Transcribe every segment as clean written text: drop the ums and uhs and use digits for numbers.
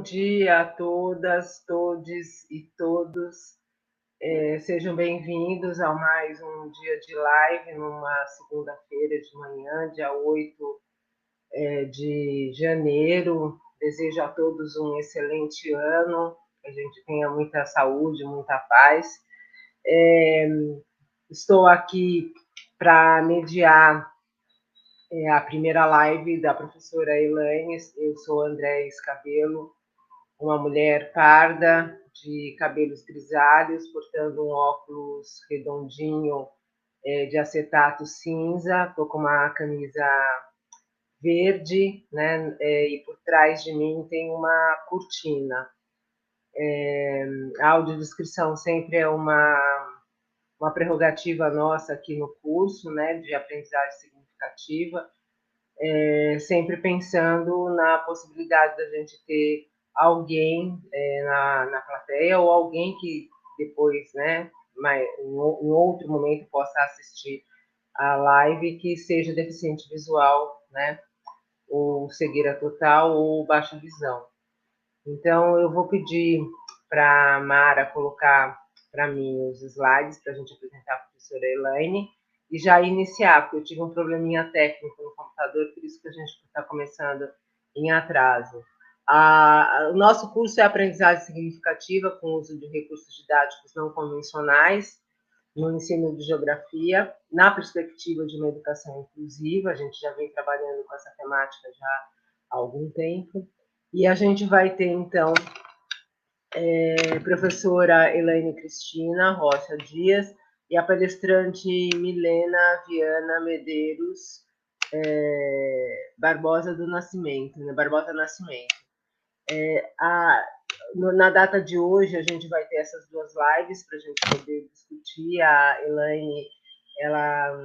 dia a todas, todes e todos. Sejam bem-vindos a mais um dia de live, numa segunda-feira de manhã, dia 8 de janeiro. Desejo a todos um excelente ano, que a gente tenha muita saúde, muita paz. Estou aqui para mediar a primeira live da professora Elaine. Eu sou Andréa Scabelo, uma mulher parda, de cabelos grisalhos, portando um óculos redondinho de acetato cinza, estou com uma camisa verde, né? E por trás de mim tem uma cortina. A audiodescrição sempre é uma prerrogativa nossa aqui no curso, né, de aprendizagem significativa, sempre pensando na possibilidade da gente ter alguém na plateia ou alguém que depois, né, em outro momento possa assistir a live que seja deficiente visual, né, ou cegueira total ou baixa visão. Então, eu vou pedir para a Mara colocar para mim os slides para a gente apresentar a professora Elaine e já iniciar, porque eu tive um probleminha técnico no computador, por isso que a gente está começando em atraso. O nosso curso é Aprendizagem Significativa, com o uso de recursos didáticos não convencionais no ensino de geografia, na perspectiva de uma educação inclusiva. A gente já vem trabalhando com essa temática já há algum tempo. E a gente vai ter, então, professora Elaine Cristina Rocha Dias e a palestrante Milena Viana Medeiros Barbosa do Nascimento, né? Barbosa Nascimento. Na data de hoje, a gente vai ter essas duas lives para a gente poder discutir. A Elaine, ela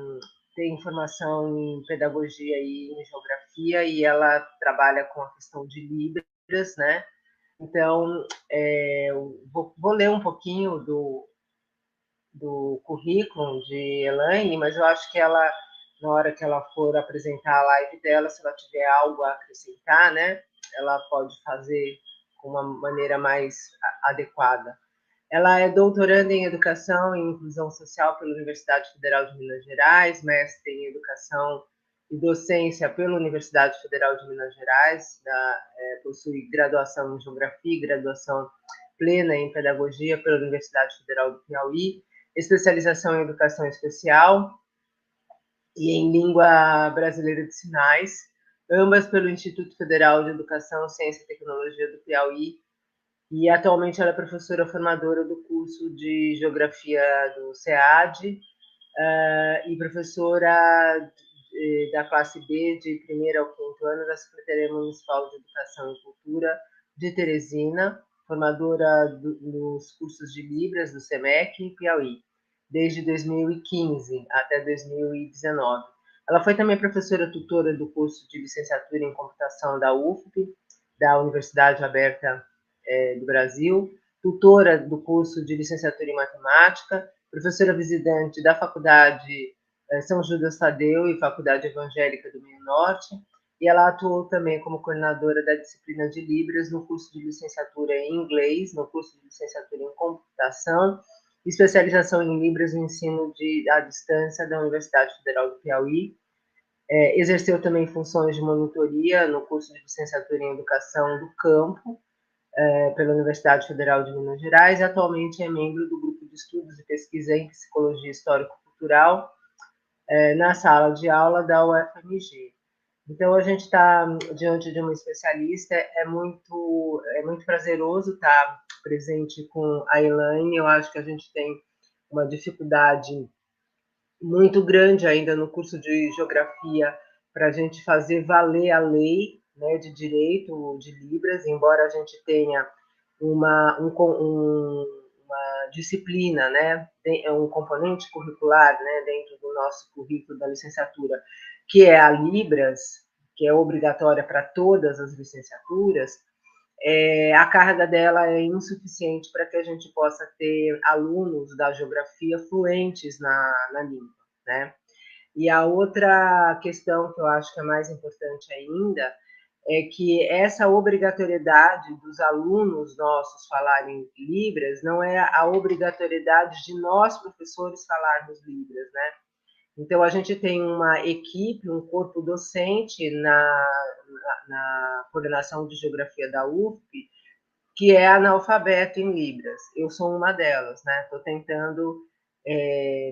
tem formação em pedagogia e em geografia, e ela trabalha com a questão de Libras, né? Então, vou ler um pouquinho do currículo de Elaine, mas eu acho que ela, na hora que ela for apresentar a live dela, se ela tiver algo a acrescentar, né, ela pode fazer com uma maneira mais adequada. Ela é doutoranda em Educação e Inclusão Social pela Universidade Federal de Minas Gerais, mestre em Educação e Docência pela Universidade Federal de Minas Gerais, possui graduação em Geografia e graduação plena em Pedagogia pela Universidade Federal do Piauí, especialização em Educação Especial e em Língua Brasileira de Sinais, ambas pelo Instituto Federal de Educação, Ciência e Tecnologia do Piauí, e atualmente ela é professora formadora do curso de Geografia do SEAD e professora da classe B, de 1º ao 5º ano, da Secretaria Municipal de Educação e Cultura de Teresina, formadora dos cursos de Libras do SEMEC em Piauí, desde 2015 até 2019. Ela foi também professora tutora do curso de licenciatura em computação da UFP, da Universidade Aberta do Brasil, tutora do curso de licenciatura em matemática, professora visitante da Faculdade São Judas Tadeu e Faculdade Evangélica do Meio Norte, e ela atuou também como coordenadora da disciplina de Libras no curso de licenciatura em inglês, no curso de licenciatura em computação, especialização em Libras no ensino à distância da Universidade Federal do Piauí. Exerceu também funções de monitoria no curso de licenciatura em Educação do Campo, pela Universidade Federal de Minas Gerais, e atualmente é membro do grupo de estudos e pesquisa em psicologia histórico-cultural na sala de aula da UFMG. Então, a gente está diante de uma especialista, é muito prazeroso estar presente com a Elaine. Eu acho que a gente tem uma dificuldade muito grande ainda no curso de geografia para a gente fazer valer a lei, né, de direito de Libras, embora a gente tenha uma disciplina, né, um componente curricular, né, dentro do nosso currículo da licenciatura, que é a Libras, que é obrigatória para todas as licenciaturas. A carga dela é insuficiente para que a gente possa ter alunos da geografia fluentes na língua, né? E a outra questão que eu acho que é mais importante ainda é que essa obrigatoriedade dos alunos nossos falarem Libras não é a obrigatoriedade de nós, professores, falarmos Libras, né? Então, a gente tem uma equipe, um corpo docente na coordenação de geografia da UFP, que é analfabeto em Libras. Eu sou uma delas, né? Estou tentando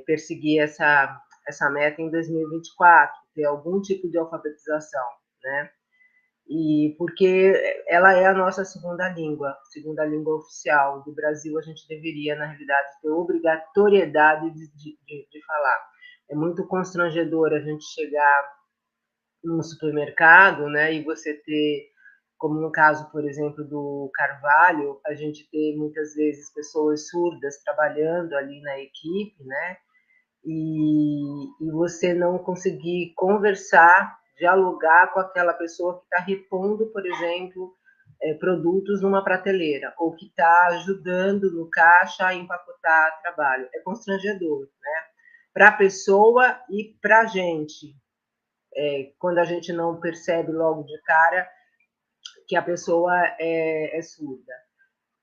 perseguir essa meta em 2024, ter algum tipo de alfabetização, né? E porque ela é a nossa segunda língua oficial do Brasil, a gente deveria, na realidade, ter obrigatoriedade de falar. É muito constrangedor a gente chegar num supermercado, né, e você ter, como no caso, por exemplo, do Carvalho, a gente ter muitas vezes pessoas surdas trabalhando ali na equipe, né, e você não conseguir conversar, dialogar com aquela pessoa que está repondo, por exemplo, produtos numa prateleira, ou que está ajudando no caixa a empacotar trabalho. É constrangedor, né? Para a pessoa e para a gente, quando a gente não percebe logo de cara que a pessoa é surda.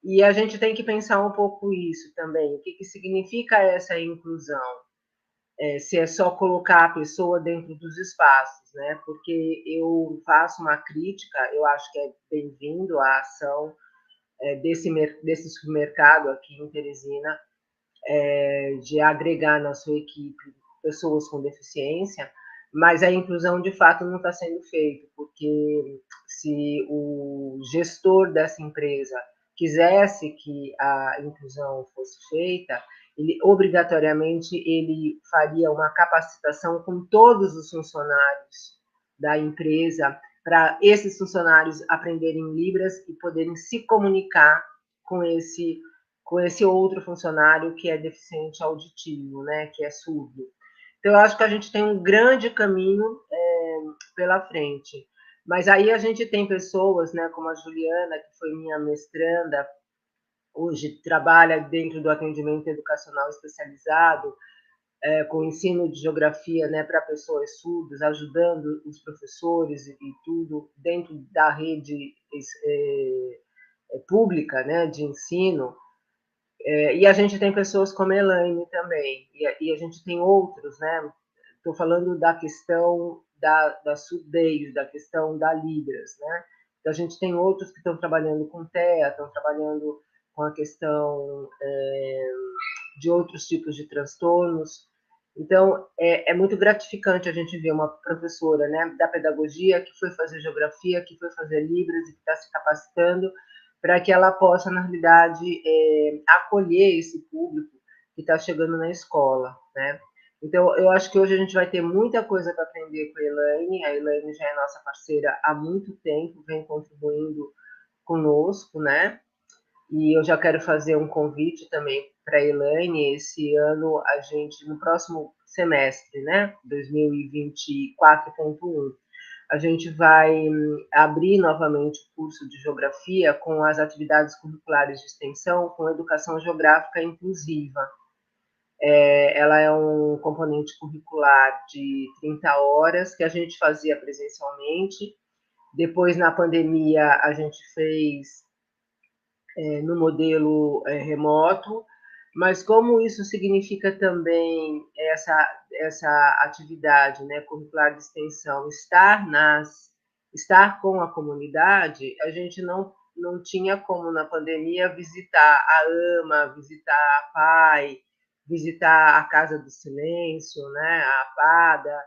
E a gente tem que pensar um pouco isso também, o que significa essa inclusão? Se é só colocar a pessoa dentro dos espaços, né? Porque eu faço uma crítica, eu acho que é bem-vindo a ação desse supermercado aqui em Teresina, de agregar na sua equipe pessoas com deficiência, mas a inclusão de fato não está sendo feita, porque se o gestor dessa empresa quisesse que a inclusão fosse feita, ele obrigatoriamente ele faria uma capacitação com todos os funcionários da empresa para esses funcionários aprenderem Libras e poderem se comunicar com esse outro funcionário que é deficiente auditivo, né, que é surdo. Então, eu acho que a gente tem um grande caminho pela frente. Mas aí a gente tem pessoas, né, como a Juliana, que foi minha mestranda, hoje trabalha dentro do atendimento educacional especializado, com ensino de geografia, né, para pessoas surdas, ajudando os professores e tudo dentro da rede pública, né, de ensino. E a gente tem pessoas como a Elaine também, e a gente tem outros, né? Estou falando da questão da surdez, da questão da Libras, né? Então, a gente tem outros que estão trabalhando com TEA, estão trabalhando com a questão de outros tipos de transtornos. Então, é muito gratificante a gente ver uma professora, né, da pedagogia que foi fazer geografia, que foi fazer Libras e que está se capacitando para que ela possa, na realidade, acolher esse público que está chegando na escola, né? Então, eu acho que hoje a gente vai ter muita coisa para aprender com a Elaine. A Elaine já é nossa parceira há muito tempo, vem contribuindo conosco, né? E eu já quero fazer um convite também para a Elaine. Esse ano, a gente, no próximo semestre, né, 2024.1, a gente vai abrir novamente o curso de Geografia com as atividades curriculares de extensão com educação geográfica inclusiva. Ela é um componente curricular de 30 horas que a gente fazia presencialmente. Depois, na pandemia, a gente fez no modelo remoto, mas como isso significa também essa atividade, né, curricular de extensão, estar com a comunidade, a gente não tinha como na pandemia visitar a AMA, visitar a PAI, visitar a Casa do Silêncio, né, a APADA.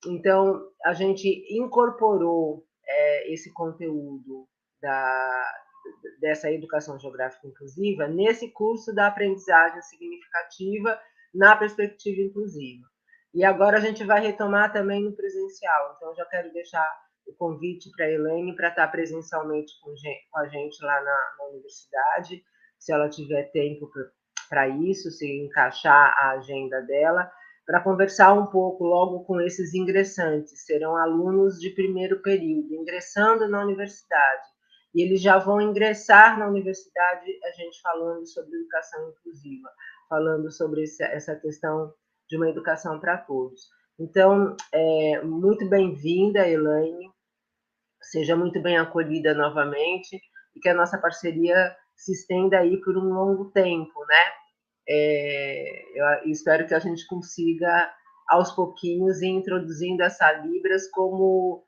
Então, a gente incorporou esse conteúdo dessa educação geográfica inclusiva nesse curso da aprendizagem significativa na perspectiva inclusiva. E agora a gente vai retomar também no presencial. Então, eu já quero deixar o convite para a Elaine para estar presencialmente com a gente lá na universidade, se ela tiver tempo para isso, se encaixar a agenda dela, para conversar um pouco logo com esses ingressantes. Serão alunos de primeiro período, ingressando na universidade. E eles já vão ingressar na universidade, a gente falando sobre educação inclusiva, falando sobre essa questão de uma educação para todos. Então, muito bem-vinda, Elaine. seja muito bem acolhida novamente e que a nossa parceria se estenda aí por um longo tempo, né? Eu espero que a gente consiga, aos pouquinhos, ir introduzindo essa Libras como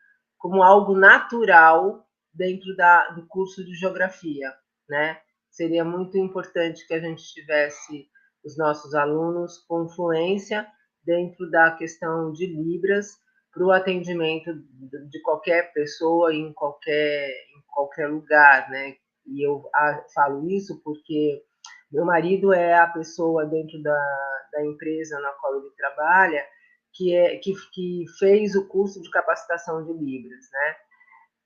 algo natural dentro do curso de Geografia, né? Seria muito importante que a gente tivesse os nossos alunos com fluência dentro da questão de Libras para o atendimento de qualquer pessoa em qualquer lugar, né? E eu falo isso porque meu marido é a pessoa dentro da empresa na qual ele trabalha que fez o curso de capacitação de Libras, né?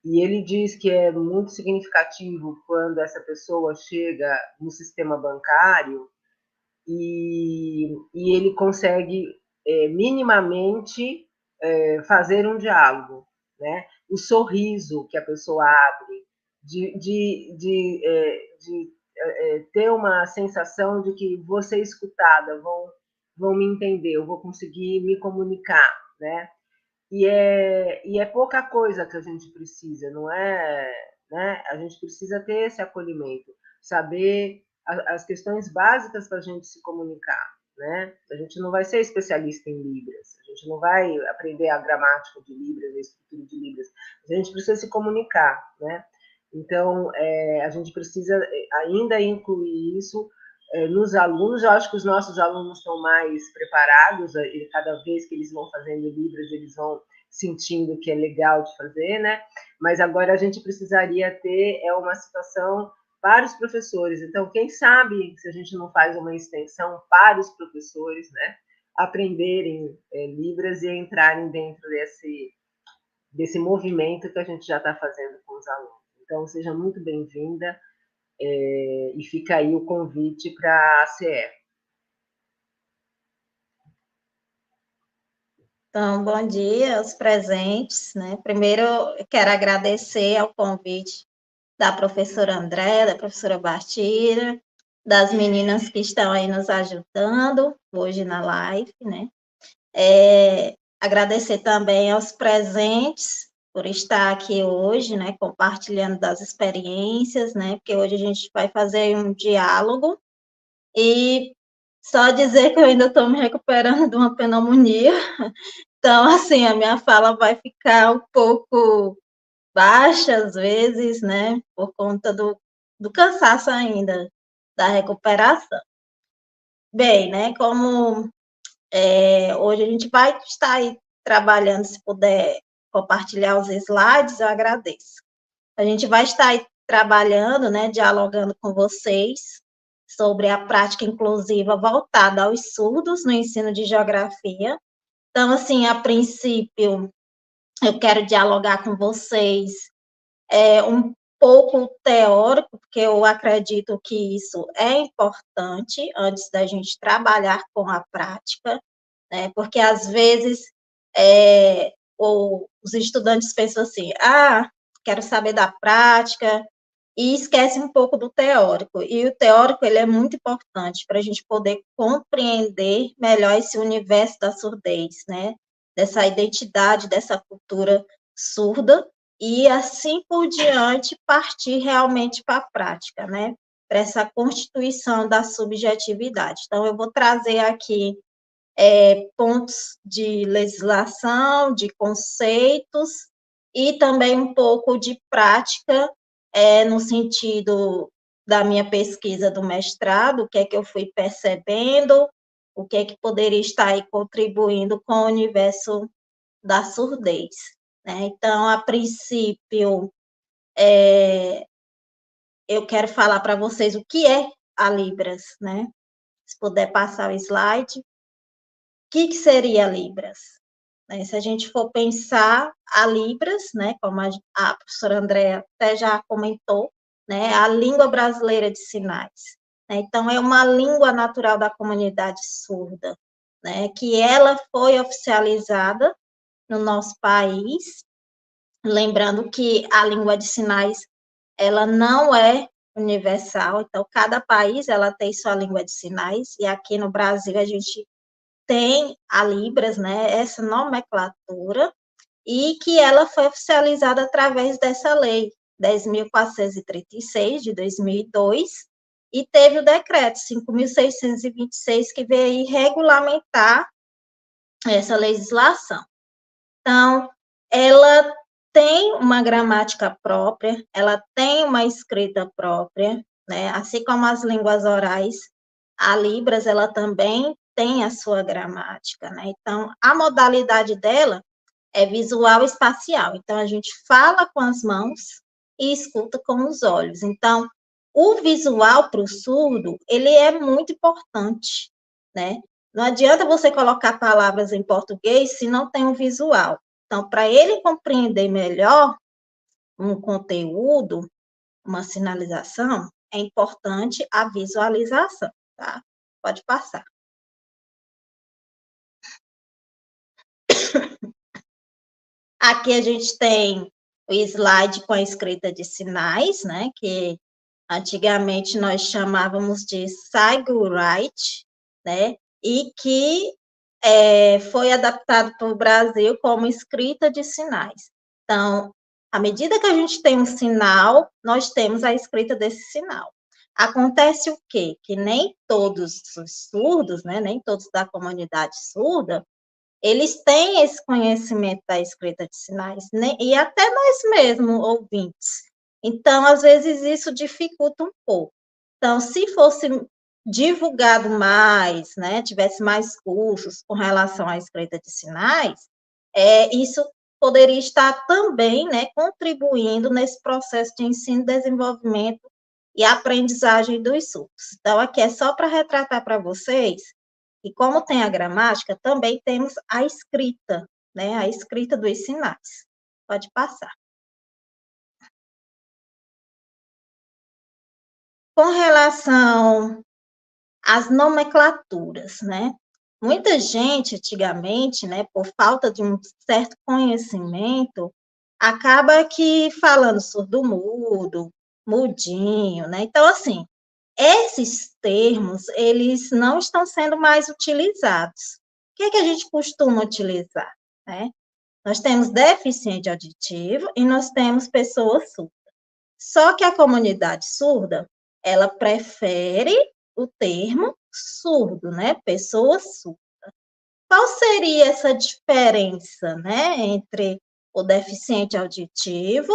E ele diz que é muito significativo quando essa pessoa chega no sistema bancário e ele consegue minimamente fazer um diálogo, né? O sorriso que a pessoa abre, de ter uma sensação de que vou ser escutada, vão me entender, eu vou conseguir me comunicar, né? E é pouca coisa que a gente precisa, não é? Né? A gente precisa ter esse acolhimento, saber as questões básicas para a gente se comunicar, né? A gente não vai ser especialista em Libras, a gente não vai aprender a gramática de Libras, a estrutura de Libras, a gente precisa se comunicar, né? Então, a gente precisa ainda incluir isso nos alunos. Eu acho que os nossos alunos estão mais preparados, e cada vez que eles vão fazendo Libras, eles vão sentindo que é legal de fazer, né? Mas agora a gente precisaria ter uma situação para os professores. Então, quem sabe se a gente não faz uma extensão para os professores, né? Aprenderem Libras e entrarem dentro desse movimento que a gente já está fazendo com os alunos. Então, seja muito bem-vinda e fica aí o convite para a ACE. Então, bom dia aos presentes, né? Primeiro, eu quero agradecer ao convite da professora André, da professora Bastira, das meninas que estão aí nos ajudando hoje na live, né? Agradecer também aos presentes por estar aqui hoje, né? Compartilhando das experiências, né? Porque hoje a gente vai fazer um diálogo e só dizer que eu ainda estou me recuperando de uma pneumonia. Então, assim, a minha fala vai ficar um pouco baixa às vezes, né, por conta do cansaço ainda, da recuperação. Bem, né, como hoje a gente vai estar aí trabalhando, se puder compartilhar os slides, eu agradeço. A gente vai estar aí trabalhando, né, dialogando com vocês sobre a prática inclusiva voltada aos surdos no ensino de geografia. Então, assim, a princípio, eu quero dialogar com vocês um pouco teórico, porque eu acredito que isso é importante antes da gente trabalhar com a prática, né? Porque às vezes os estudantes pensam assim, quero saber da prática, e esquece um pouco do teórico. E o teórico ele é muito importante para a gente poder compreender melhor esse universo da surdez, né? Dessa identidade, dessa cultura surda, e assim por diante partir realmente para a prática, né? Para essa constituição da subjetividade. Então, eu vou trazer aqui pontos de legislação, de conceitos, e também um pouco de prática, no sentido da minha pesquisa do mestrado, o que é que eu fui percebendo, o que é que poderia estar aí contribuindo com o universo da surdez, né? Então, a princípio, eu quero falar para vocês o que é a Libras, né? Se puder passar o slide. O que seria a Libras? Se a gente for pensar a Libras, né, como a professora Andréa até já comentou, né, a língua brasileira de sinais. Né? Então, é uma língua natural da comunidade surda, né, que ela foi oficializada no nosso país, lembrando que a língua de sinais, ela não é universal, então, cada país, ela tem sua língua de sinais, e aqui no Brasil, a gente tem a Libras, né, essa nomenclatura, e que ela foi oficializada através dessa lei 10.436, de 2002, e teve o decreto 5.626, que veio aí regulamentar essa legislação. Então, ela tem uma gramática própria, ela tem uma escrita própria, né? Assim como as línguas orais, a Libras, ela também tem a sua gramática, né? Então, a modalidade dela é visual e espacial. Então, a gente fala com as mãos e escuta com os olhos. Então, o visual para o surdo, ele é muito importante, né? Não adianta você colocar palavras em português se não tem um visual. Então, para ele compreender melhor um conteúdo, uma sinalização, é importante a visualização, tá? Pode passar. Aqui a gente tem o slide com a escrita de sinais, né? Que antigamente nós chamávamos de Sight, né? E que foi adaptado para o Brasil como escrita de sinais. Então, à medida que a gente tem um sinal, nós temos a escrita desse sinal. Acontece o quê? Que nem todos os surdos, né, nem todos da comunidade surda, eles têm esse conhecimento da escrita de sinais, né, e até nós mesmos, ouvintes. Então, às vezes, isso dificulta um pouco. Então, se fosse divulgado mais, né, tivesse mais cursos com relação à escrita de sinais, isso poderia estar também, né, contribuindo nesse processo de ensino, desenvolvimento e aprendizagem dos surdos. Então, aqui é só para retratar para vocês, e como tem a gramática, também temos a escrita, né, a escrita dos sinais. Pode passar. Com relação às nomenclaturas, né? Muita gente, antigamente, né, por falta de um certo conhecimento, acaba que falando surdo-mudo, mudinho, né? Então, assim, esses termos, eles não estão sendo mais utilizados. O que é que a gente costuma utilizar, né? Nós temos deficiente auditivo e nós temos pessoas surdas. Só que a comunidade surda, ela prefere o termo surdo, né? Pessoa surda. Qual seria essa diferença, né, entre o deficiente auditivo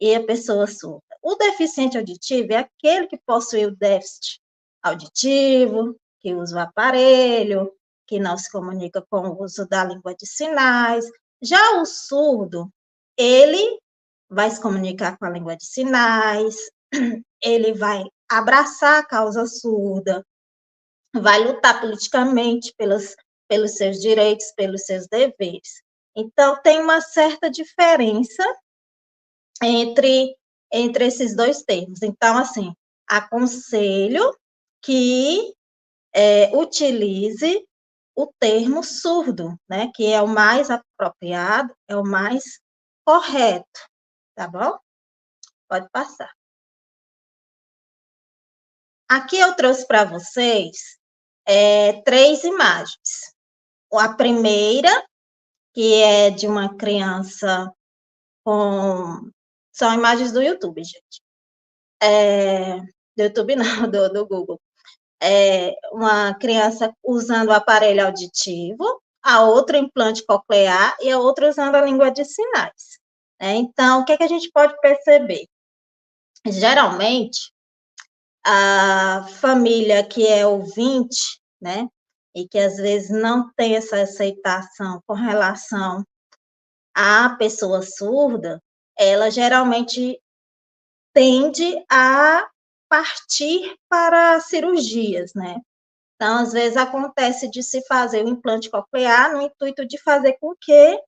e a pessoa surda? O deficiente auditivo é aquele que possui o déficit auditivo, que usa o aparelho, que não se comunica com o uso da língua de sinais. Já o surdo, ele vai se comunicar com a língua de sinais, ele vai abraçar a causa surda, vai lutar politicamente pelos seus direitos, pelos seus deveres. Então, tem uma certa diferença entre esses dois termos. Então, assim, aconselho que utilize o termo surdo, né, que é o mais apropriado, é o mais correto, tá bom? Pode passar. Aqui eu trouxe para vocês 3 imagens. A primeira, que é de uma criança com... São imagens do YouTube, gente. Do YouTube não, do Google. Uma criança usando o aparelho auditivo, a outra implante coclear e a outra usando a língua de sinais. Então, o que a gente pode perceber? Geralmente, a família que é ouvinte, né, e que às vezes não tem essa aceitação com relação à pessoa surda, ela geralmente tende a partir para cirurgias, né? Então, às vezes acontece de se fazer o implante coclear no intuito de fazer com que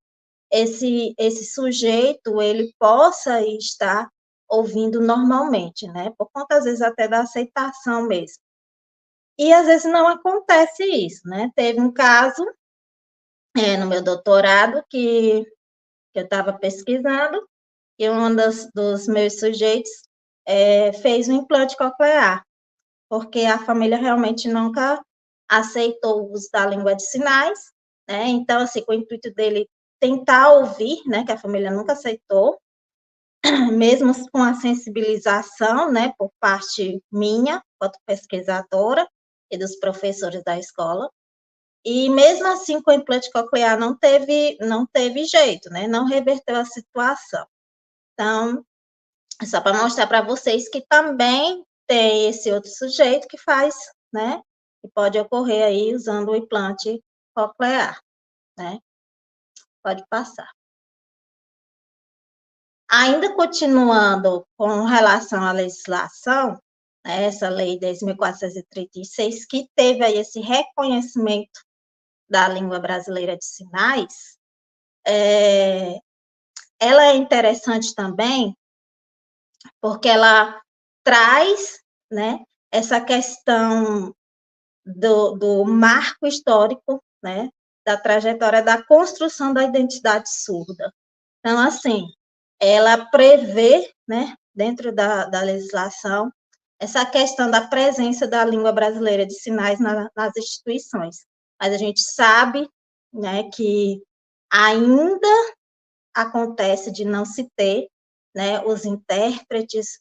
esse sujeito ele possa estar ouvindo normalmente, né? Por conta, às vezes, até da aceitação mesmo. E, às vezes, não acontece isso, né? Teve um caso no meu doutorado que eu estava pesquisando, e um dos meus sujeitos fez um implante coclear, porque a família realmente nunca aceitou o uso da língua de sinais, né? Então, assim, com o intuito dele tentar ouvir, né, que a família nunca aceitou, mesmo com a sensibilização, né, por parte minha, quanto pesquisadora, e dos professores da escola, e mesmo assim, com o implante coclear não teve jeito, né, não reverteu a situação. Então, é só para mostrar para vocês que também tem esse outro sujeito que faz, né, que pode ocorrer aí usando o implante coclear, né. Pode passar. Ainda continuando com relação à legislação, né, essa lei 10.436, que teve aí esse reconhecimento da língua brasileira de sinais, ela é interessante também porque ela traz, né, essa questão do marco histórico, né, da trajetória da construção da identidade surda. Então, assim, ela prevê, né, dentro da legislação, essa questão da presença da língua brasileira de sinais nas instituições. Mas a gente sabe, né, que ainda acontece de não se ter, né, os intérpretes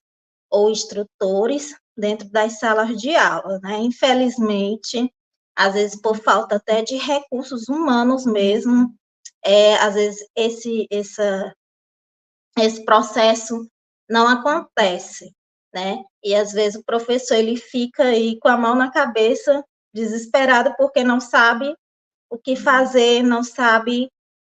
ou instrutores dentro das salas de aula, né? Infelizmente, às vezes por falta até de recursos humanos mesmo, às vezes esse processo não acontece, né? E às vezes o professor ele fica aí com a mão na cabeça, desesperado porque não sabe o que fazer, não sabe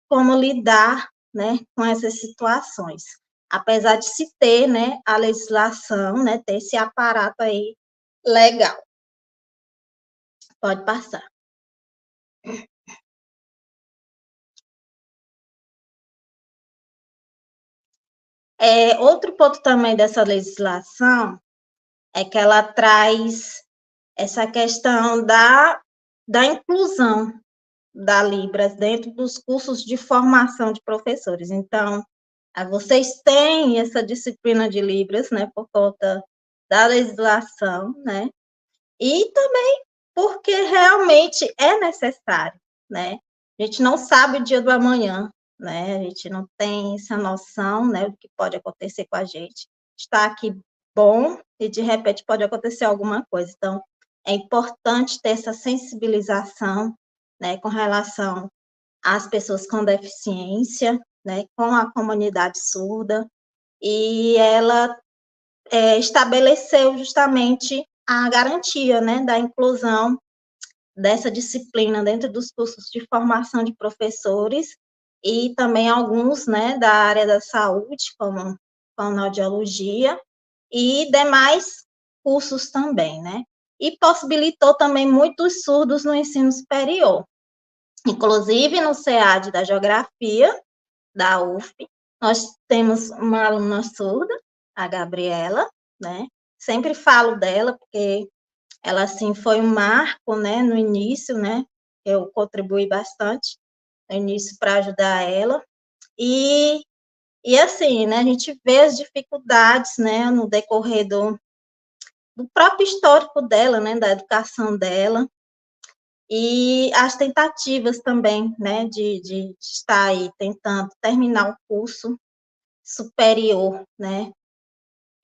como lidar, né, com essas situações. Apesar de se ter, né, a legislação, né, ter esse aparato aí legal. Pode passar. Outro ponto também dessa legislação é que ela traz essa questão da inclusão da Libras dentro dos cursos de formação de professores. Então, vocês têm essa disciplina de Libras, né, por conta da legislação, né, e também porque realmente é necessário, né, a gente não sabe o dia do amanhã, né, a gente não tem essa noção, né, do que pode acontecer com a gente, está aqui bom e de repente pode acontecer alguma coisa, então é importante ter essa sensibilização, né, com relação às pessoas com deficiência, né, com a comunidade surda, e ela estabeleceu justamente a garantia, né, da inclusão dessa disciplina dentro dos cursos de formação de professores e também alguns, né, da área da saúde, como fonoaudiologia e demais cursos também, né, e possibilitou também muitos surdos no ensino superior, inclusive no SEAD da Geografia, da UFP, nós temos uma aluna surda, a Gabriela, né, sempre falo dela, porque ela, assim, foi um marco, né, no início, né, eu contribuí bastante no início para ajudar ela, e assim, né, a gente vê as dificuldades, né, no decorrer do próprio histórico dela, né, da educação dela, e as tentativas também, né, de estar aí tentando terminar o curso superior, né,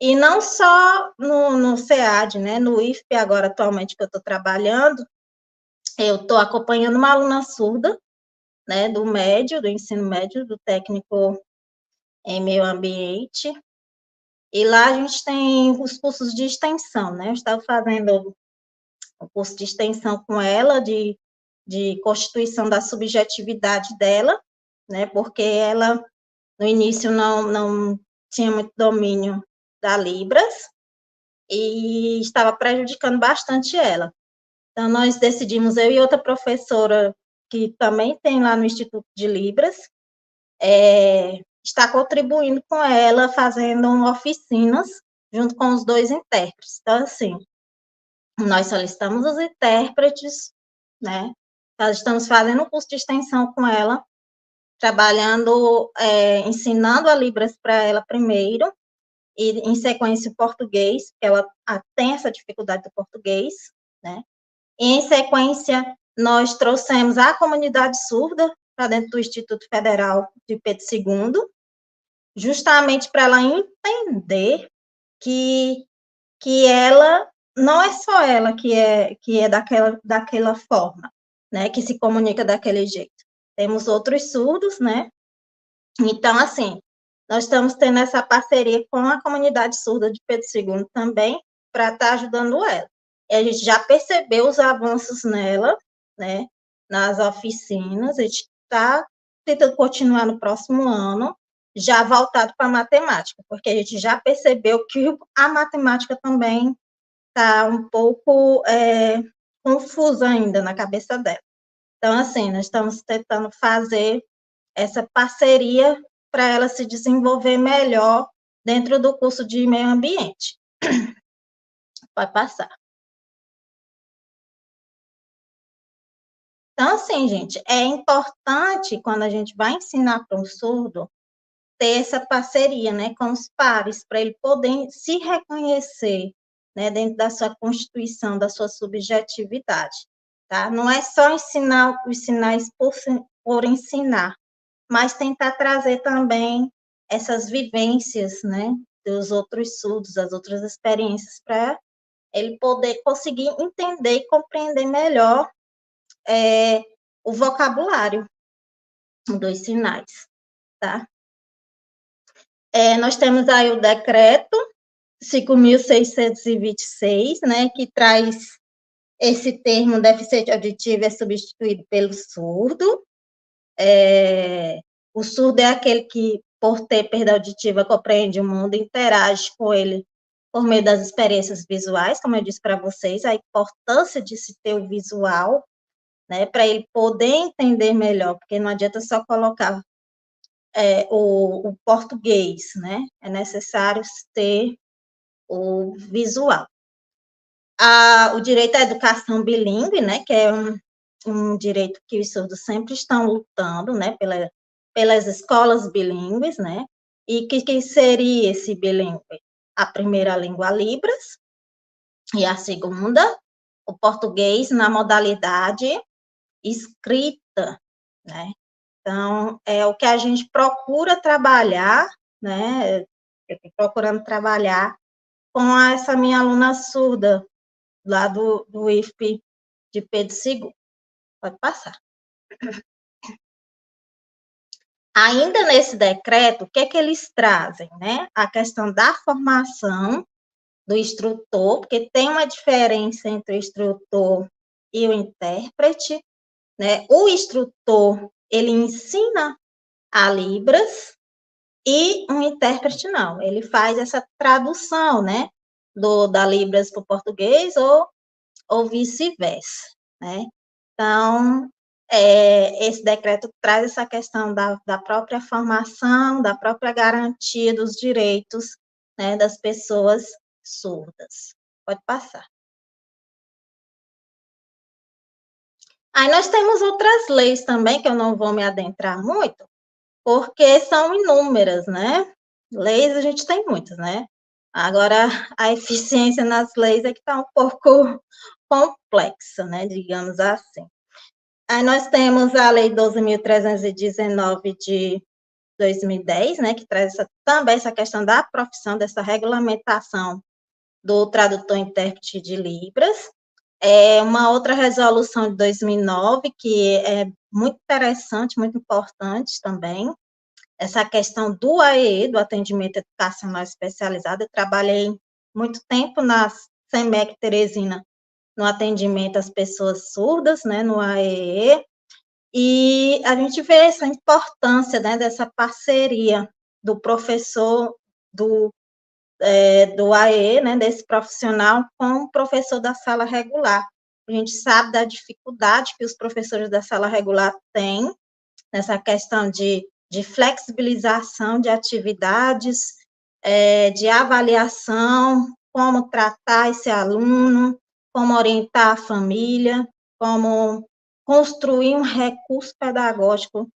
e não só no SEAD, né, no IFP agora, atualmente, que eu estou trabalhando, eu estou acompanhando uma aluna surda, né, do médio, do ensino médio, do técnico em meio ambiente, e lá a gente tem os cursos de extensão, né, eu estava fazendo o curso de extensão com ela, de constituição da subjetividade dela, né, porque ela, no início, não tinha muito domínio da Libras, e estava prejudicando bastante ela. Então, nós decidimos, eu e outra professora, que também tem lá no Instituto de Libras, está contribuindo com ela, fazendo oficinas, junto com os 2 intérpretes. Então, assim, nós solicitamos os intérpretes, né, nós estamos fazendo um curso de extensão com ela, trabalhando, ensinando a Libras para ela primeiro, e em sequência o português, porque ela tem essa dificuldade do português, né, e em sequência nós trouxemos a comunidade surda, para dentro do Instituto Federal de Pedro II, justamente para ela entender que ela não é só ela que é daquela forma, né, que se comunica daquele jeito. Temos outros surdos, né? Então, assim, nós estamos tendo essa parceria com a comunidade surda de Pedro II também, para estar ajudando ela. E a gente já percebeu os avanços nela, né, nas oficinas, a gente está tentando continuar no próximo ano, já voltado para a matemática, porque a gente já percebeu que a matemática também está um pouco confusa ainda na cabeça dela. Então, assim, nós estamos tentando fazer essa parceria para ela se desenvolver melhor dentro do curso de meio ambiente. Pode passar. Então, assim, gente, é importante, quando a gente vai ensinar para um surdo, ter essa parceria, né, com os pares, para ele poder se reconhecer, né, dentro da sua constituição, da sua subjetividade, tá? Não é só ensinar os sinais por ensinar, mas tentar trazer também essas vivências, né, dos outros surdos, as outras experiências, para ele poder conseguir entender e compreender melhor o vocabulário dos sinais, tá? Nós temos aí o decreto 5.626, né, que traz esse termo deficiente auditivo é substituído pelo surdo. O surdo é aquele que, por ter perda auditiva, compreende o mundo, interage com ele por meio das experiências visuais, como eu disse para vocês, a importância de se ter o visual, né, para ele poder entender melhor, porque não adianta só colocar o português, né, é necessário ter o visual. O direito à educação bilíngue, né, que é um direito que os surdos sempre estão lutando, né, pelas escolas bilíngues, né, e que seria esse bilíngue? A primeira língua Libras, e a segunda, o português na modalidade escrita, né. Então, é o que a gente procura trabalhar, né, eu estou procurando trabalhar com essa minha aluna surda, lá do IFP de Pedro II. Pode passar. Ainda nesse decreto, o que é que eles trazem, né? A questão da formação do instrutor, porque tem uma diferença entre o instrutor e o intérprete, né? O instrutor, ele ensina a Libras e um intérprete não, ele faz essa tradução, né? Da Libras para o português ou vice-versa, né? Então, esse decreto traz essa questão da própria formação, da própria garantia dos direitos, né, das pessoas surdas. Pode passar. Aí nós temos outras leis também, que eu não vou me adentrar muito, porque são inúmeras, né? Leis a gente tem muitas, né? Agora, a eficiência nas leis é que está um pouco complexa, né? Digamos assim. Aí nós temos a Lei 12.319 de 2010, né, que traz também essa questão da profissão, dessa regulamentação do tradutor-intérprete de Libras. Uma outra resolução de 2009, que é muito interessante, muito importante também, essa questão do AEE, do Atendimento Educacional Especializado. Eu trabalhei muito tempo na SEMEC Teresina, no atendimento às pessoas surdas, né, no AEE, e a gente vê essa importância, né, dessa parceria do professor do AE, né, desse profissional, com o professor da sala regular. A gente sabe da dificuldade que os professores da sala regular têm nessa questão de flexibilização de atividades, de avaliação, como tratar esse aluno, como orientar a família, como construir um recurso pedagógico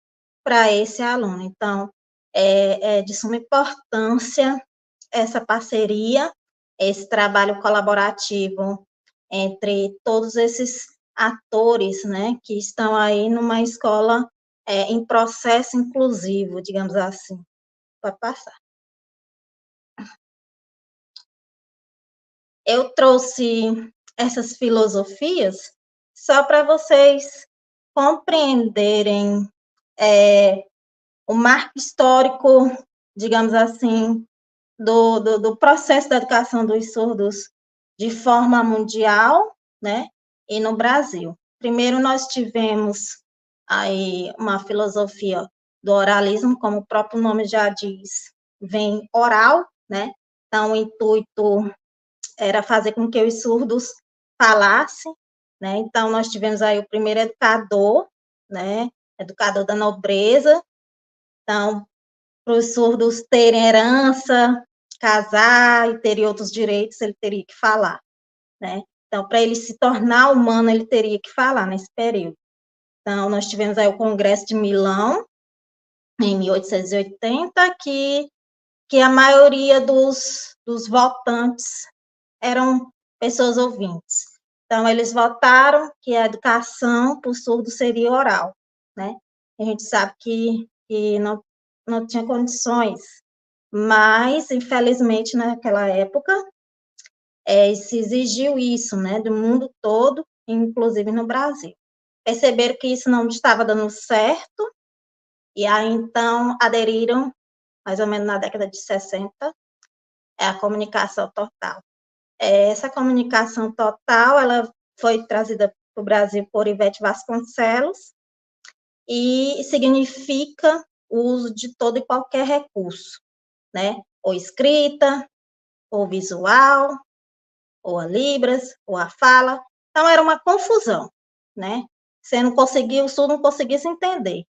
para esse aluno. Então, é de suma importância essa parceria, esse trabalho colaborativo entre todos esses atores, né, que estão aí numa escola em processo inclusivo, digamos assim. Pode passar. Eu trouxe essas filosofias só para vocês compreenderem o marco histórico, digamos assim, do processo da educação dos surdos de forma mundial, né, e no Brasil. Primeiro, nós tivemos aí uma filosofia do oralismo, como o próprio nome já diz, vem oral, né, então o intuito era fazer com que os surdos falassem, né, então nós tivemos aí o primeiro educador, né, educador da nobreza, então, para os surdos terem herança, casar e terem outros direitos, ele teria que falar, né? Então, para ele se tornar humano, ele teria que falar nesse período. Então, nós tivemos aí o Congresso de Milão, em 1880, que a maioria dos votantes eram pessoas ouvintes. Então, eles votaram que a educação para o surdo seria oral, né? A gente sabe que não tinha condições, mas, infelizmente, naquela época, se exigiu isso, né, do mundo todo, inclusive no Brasil. Perceberam que isso não estava dando certo, e aí, então, aderiram, mais ou menos na década de 60, a comunicação total. Essa comunicação total, ela foi trazida para o Brasil por Ivete Vasconcelos, e significa o uso de todo e qualquer recurso, né, ou escrita, ou visual, ou a Libras, ou a fala. Então, era uma confusão, né? Você não conseguia, o surdo não conseguia se entender,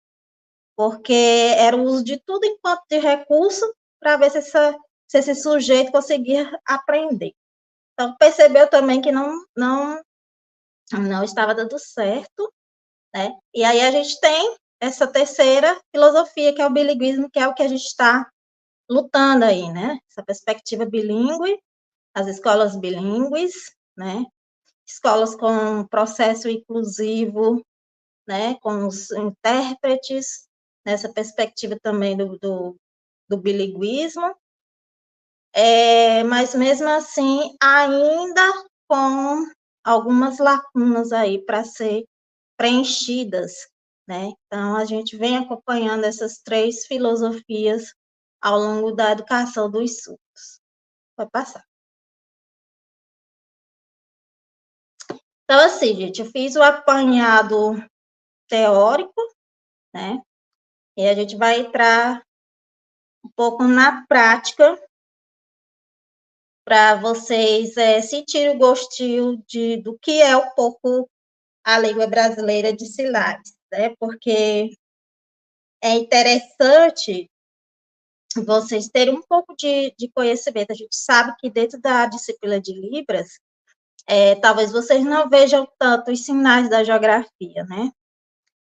porque era o uso de tudo enquanto de recurso para ver se esse sujeito conseguia aprender. Então, percebeu também que não estava dando certo, né? E aí a gente tem essa terceira filosofia, que é o bilinguismo, que é o que a gente está lutando aí, né? Essa perspectiva bilíngue, as escolas bilíngues, né? Escolas com processo inclusivo, né? Com os intérpretes, nessa perspectiva também do bilinguismo, mas mesmo assim, ainda com algumas lacunas aí para ser preenchidas, né? Então, a gente vem acompanhando essas três filosofias ao longo da educação dos surdos. Vai passar. Então, assim, gente, eu fiz o apanhado teórico, né? E a gente vai entrar um pouco na prática para vocês sentirem o gostinho do que é um pouco a língua brasileira de sinais, né? Porque é interessante vocês terem um pouco de conhecimento. A gente sabe que dentro da disciplina de Libras, talvez vocês não vejam tanto os sinais da geografia, né?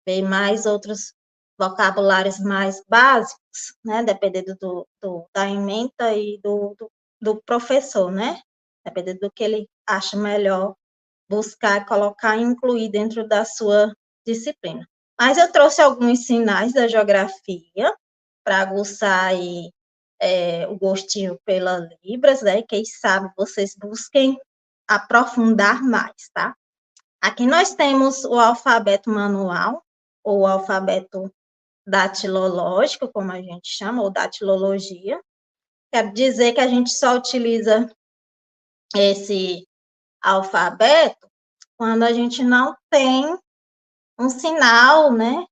Vem mais outros vocabulários mais básicos, né? Dependendo da ementa e do professor, né? Dependendo do que ele acha melhor buscar, colocar e incluir dentro da sua disciplina. Mas eu trouxe alguns sinais da geografia para aguçar aí, o gostinho pela Libras, né? Quem sabe vocês busquem aprofundar mais, tá? Aqui nós temos o alfabeto manual, ou o alfabeto datilológico, como a gente chama, ou datilologia. Quer dizer que a gente só utiliza esse alfabeto quando a gente não tem um sinal, né?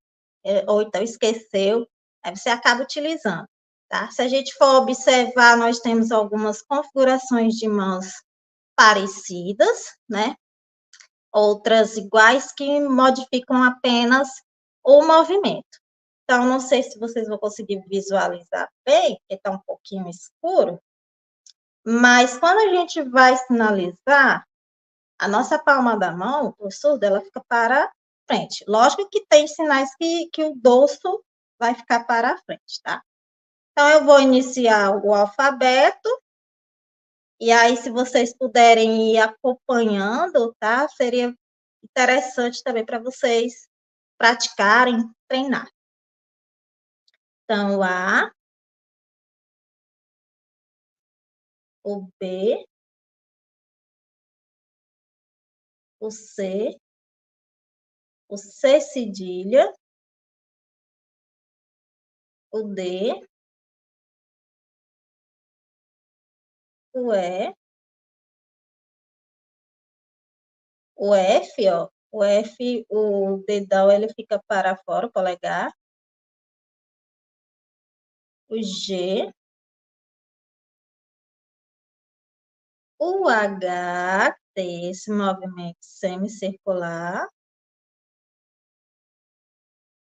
Ou então esqueceu, aí você acaba utilizando, tá? Se a gente for observar, nós temos algumas configurações de mãos parecidas, né? Outras iguais que modificam apenas o movimento. Então, não sei se vocês vão conseguir visualizar bem, porque está um pouquinho escuro, mas quando a gente vai sinalizar, a nossa palma da mão, o surdo, ela fica para frente. Lógico que tem sinais que o dorso vai ficar para a frente, tá? Então, eu vou iniciar o alfabeto, e aí, se vocês puderem ir acompanhando, tá? Seria interessante também para vocês praticarem, treinar. Então, o A, o B, o C cedilha, o D, o E, o F, ó, o F, o dedão, ele fica para fora, o polegar, o G, o H, tem esse movimento semicircular,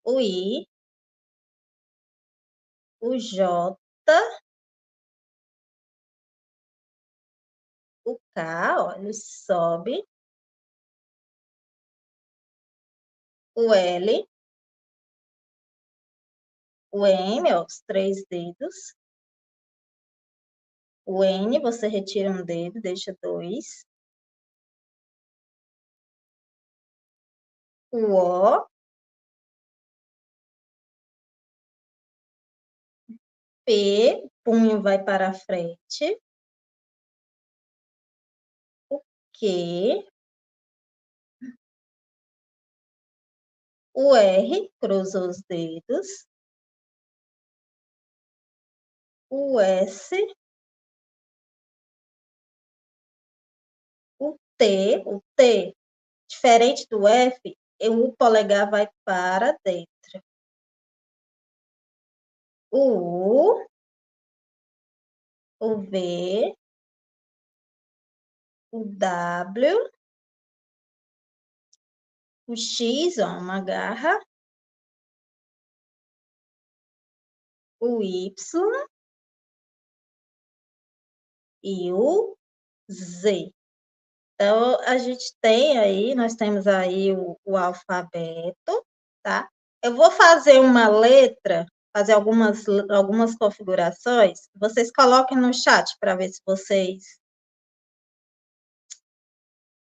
o I, o J, o K, ó, ele sobe, o L, o M, ó, os 3 dedos, o N, você retira um dedo, deixa 2, o O, P, punho vai para frente, o Q, o R, cruzou os dedos, o S, o T, diferente do F, o polegar vai para dentro. O U, o V, o W, o X, ó, uma garra, o Y e o Z. Então, a gente tem aí, nós temos aí o alfabeto, tá? Eu vou fazer uma letra, fazer algumas configurações, vocês coloquem no chat para ver se vocês...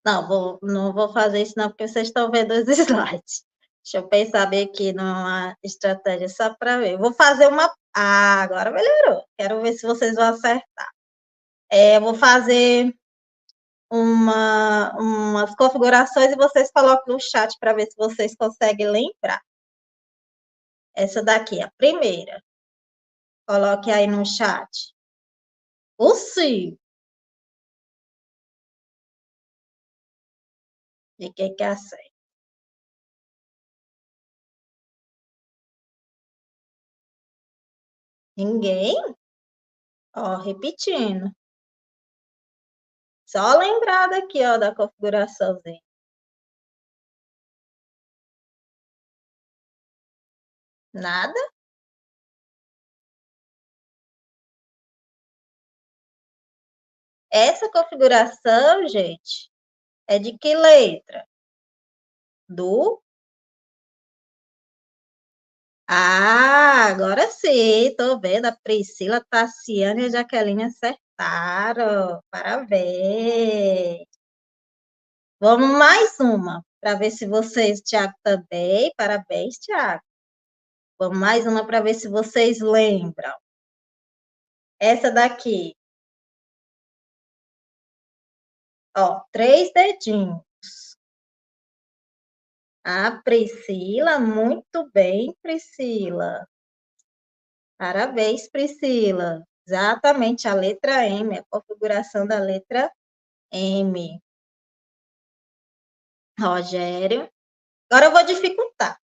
Não vou fazer isso não, porque vocês estão vendo os slides. Deixa eu pensar bem aqui numa estratégia só para ver. Eu vou fazer uma... Ah, agora melhorou. Quero ver se vocês vão acertar. Eu vou fazer umas configurações e vocês colocam no chat para ver se vocês conseguem lembrar. Essa daqui, a primeira. Coloque aí no chat. O sim. De que acerta? Ninguém? Ó, repetindo. Só lembrar daqui, ó, da configuraçãozinha. Nada? Essa configuração, gente, é de que letra? Do? Ah, agora sim, tô vendo. A Priscila, a Tassiana e a Jaqueline acertaram. Parabéns. Vamos mais uma, para ver se vocês, Tiago também. Parabéns, Tiago. Vamos mais uma para ver se vocês lembram. Essa daqui. Ó, 3 dedinhos. A Priscila, muito bem, Priscila. Parabéns, Priscila. Exatamente, a letra M, a configuração da letra M. Rogério. Agora eu vou dificultar.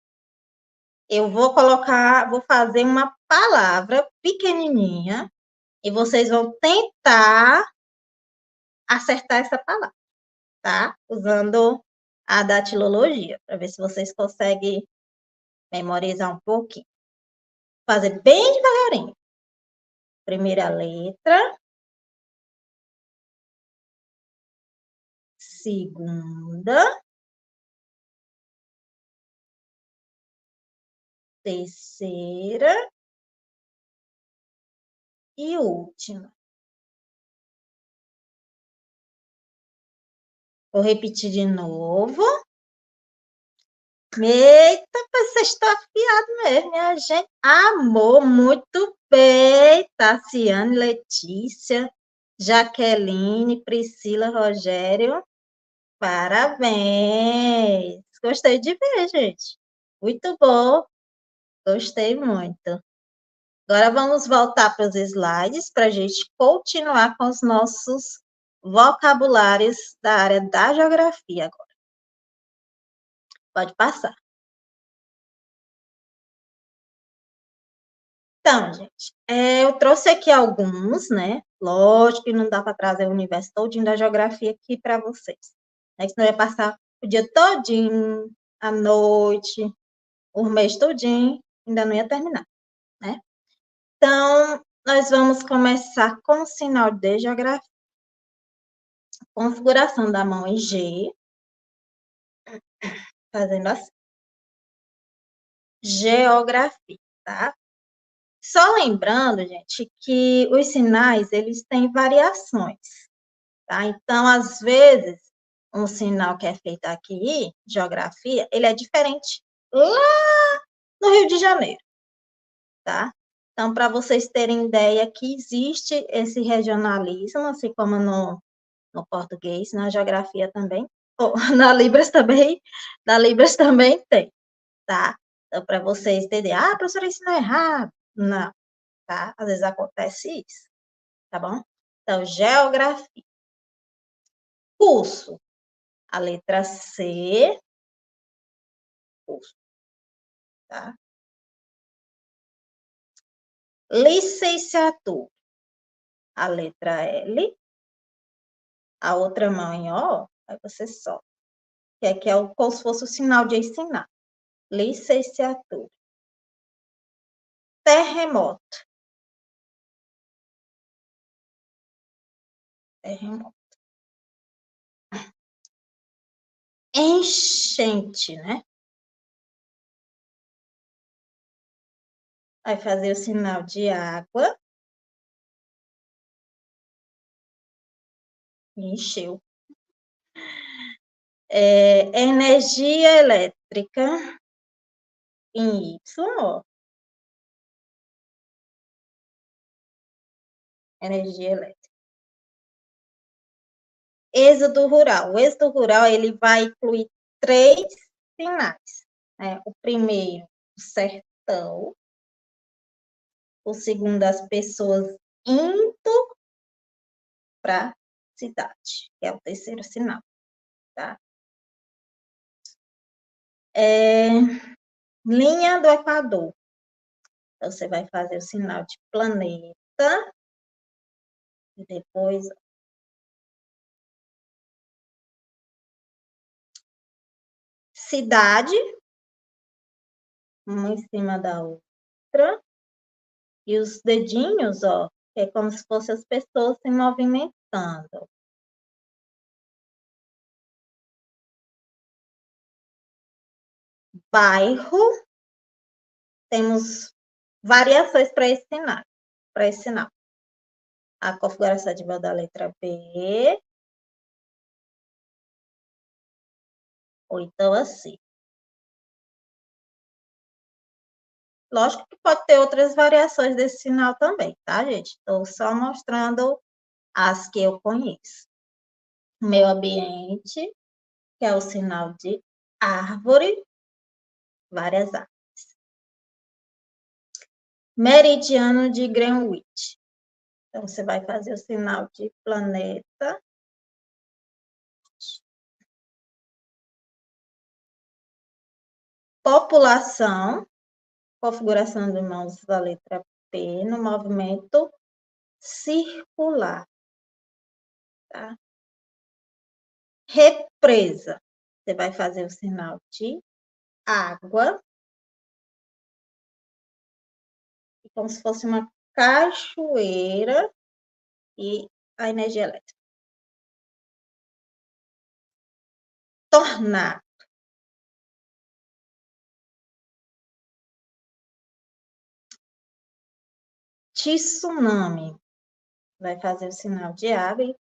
Eu vou vou fazer uma palavra pequenininha e vocês vão tentar acertar essa palavra, tá? Usando a datilologia, para ver se vocês conseguem memorizar um pouquinho. Fazer bem devagarinho. Primeira letra. Segunda. Terceira. E última. Vou repetir de novo. Eita, você está afiado mesmo, minha gente. Amor, muito bem. Tassiane, Letícia, Jaqueline, Priscila, Rogério. Parabéns. Gostei de ver, gente. Muito bom. Gostei muito. Agora vamos voltar para os slides para a gente continuar com os nossos vocabulários da área da geografia agora. Pode passar. Então, gente, eu trouxe aqui alguns, né? Lógico que não dá para trazer o universo todinho da geografia aqui para vocês. Senão eu ia passar o dia todinho, a noite, o mês todinho, ainda não ia terminar, né? Então, nós vamos começar com o sinal de geografia. Configuração da mão em G, fazendo assim. Geografia, tá? Só lembrando, gente, que os sinais, eles têm variações, tá? Então, às vezes, um sinal que é feito aqui, geografia, ele é diferente lá no Rio de Janeiro, tá? Então, para vocês terem ideia que existe esse regionalismo, assim como no português, na geografia também, ou na Libras também tem, tá? Então, para vocês entenderem, professora, isso não é errado. Não, tá? Às vezes acontece isso, tá bom? Então, geografia. Curso. A letra C, curso, tá? Licenciatura. A letra L, a outra mão em O, aí você solta. Que aqui é como se fosse o sinal de ensinar. Licenciatura. Terremoto. Terremoto. Enchente, né? Vai fazer o sinal de água. Encheu. Energia elétrica em Y, ó. Energia elétrica. Êxodo rural. O êxodo rural, ele vai incluir 3 sinais, né? O primeiro, o sertão. O segundo, as pessoas indo para a cidade, que é o terceiro sinal, tá? Linha do Equador. Então, você vai fazer o sinal de planeta e depois cidade, uma em cima da outra, e os dedinhos, ó, é como se fossem as pessoas se movimentando. Bairro, temos variações para esse sinal, A configuração de da letra B, ou então assim. Lógico que pode ter outras variações desse sinal também, tá, gente? Estou só mostrando as que eu conheço. Meio ambiente, que é o sinal de árvore, várias árvores. Meridiano de Greenwich. Então, você vai fazer o sinal de planeta. População, configuração de mãos da letra P, no movimento circular. Tá? Represa, você vai fazer o sinal de água, como se fosse uma cachoeira e a energia elétrica. Tornado. Tsunami, vai fazer o sinal de água e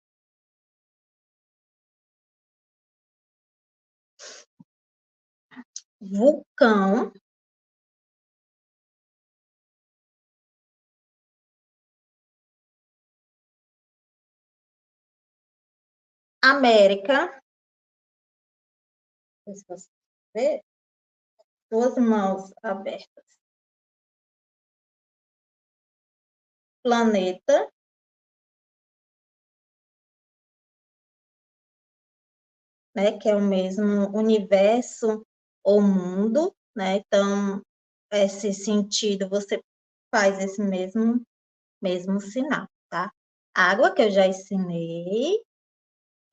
vulcão, América, se você ver, duas mãos abertas, planeta, né, que é o mesmo universo ou mundo, né? Então, esse sentido, você faz esse mesmo sinal, tá? Água, que eu já ensinei,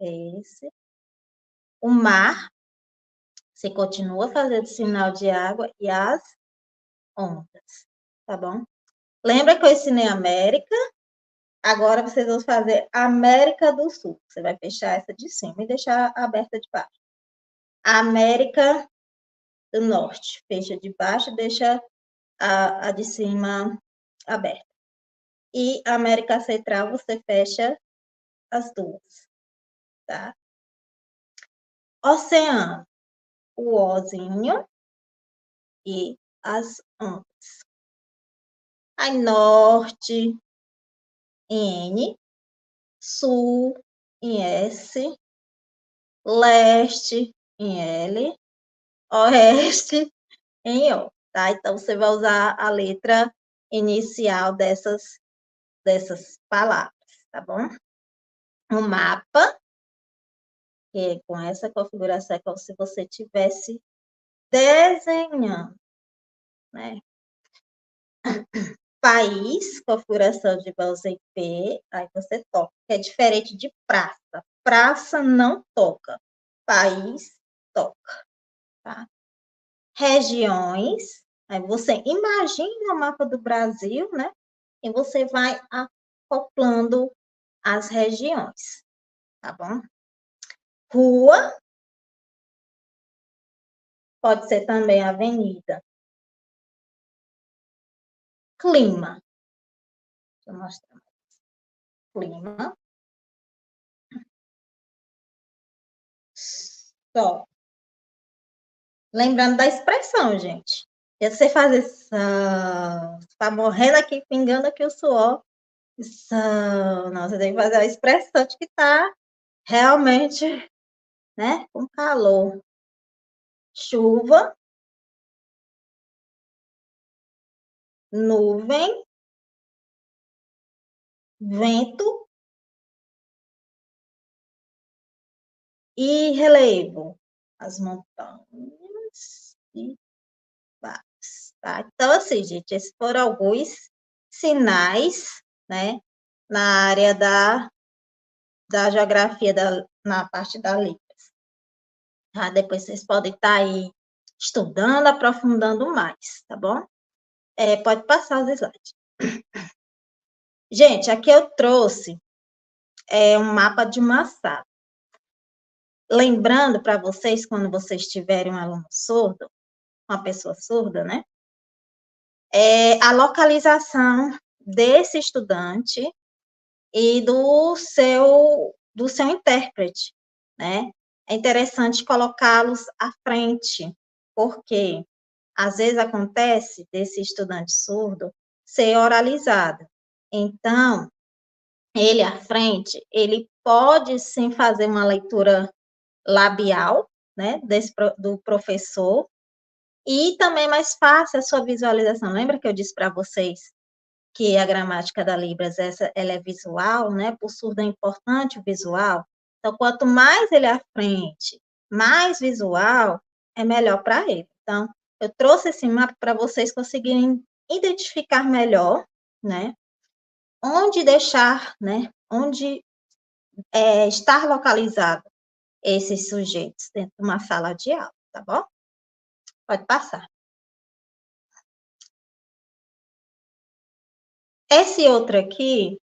esse. O mar, você continua fazendo sinal de água e as ondas, tá bom? Lembra que eu ensinei América? Agora vocês vão fazer América do Sul. Você vai fechar essa de cima e deixar aberta de baixo. América do Norte, fecha de baixo e deixa a de cima aberta. E América Central, você fecha as duas, tá? Oceano, o Ozinho e as ondas. Aí, Norte, em N, Sul, em S, Leste, em L, Oeste, em O, tá? Então, você vai usar a letra inicial dessas palavras, tá bom? O mapa, que é com essa configuração é como se você estivesse desenhando, né? País, configuração de mãos em P, aí você toca, que é diferente de praça. Praça não toca, país toca, tá? Regiões, aí você imagina o mapa do Brasil, né? E você vai acoplando as regiões, tá bom? Rua, pode ser também avenida. Clima, deixa eu mostrar. Clima. Sol. Lembrando da expressão, gente. E você fazer sol, tá morrendo aqui, pingando aqui o suor. Sol. Não, você tem que fazer a expressão de que tá realmente, né, com calor. Chuva, nuvem, vento e relevo. As montanhas e vales, tá? Então, assim, gente, esses foram alguns sinais, né, na área da geografia, na parte da Libras. Tá? Depois vocês podem estar aí estudando, aprofundando mais, tá bom? Pode passar os slides. Gente, aqui eu trouxe um mapa de uma sala. Lembrando para vocês, quando vocês tiverem um aluno surdo, uma pessoa surda, né? A localização desse estudante e do seu intérprete, né? É interessante colocá-los à frente, porque às vezes acontece desse estudante surdo ser oralizado. Então, ele à frente, ele pode sim fazer uma leitura labial, né, do professor, e também mais fácil a sua visualização. Lembra que eu disse para vocês que a gramática da Libras, ela é visual, né? Por surdo é importante o visual. Então, quanto mais ele à frente, mais visual, é melhor para ele. Então, eu trouxe esse mapa para vocês conseguirem identificar melhor, né? Onde deixar, né? Onde estar localizado esses sujeitos dentro de uma sala de aula, tá bom? Pode passar. Esse outro aqui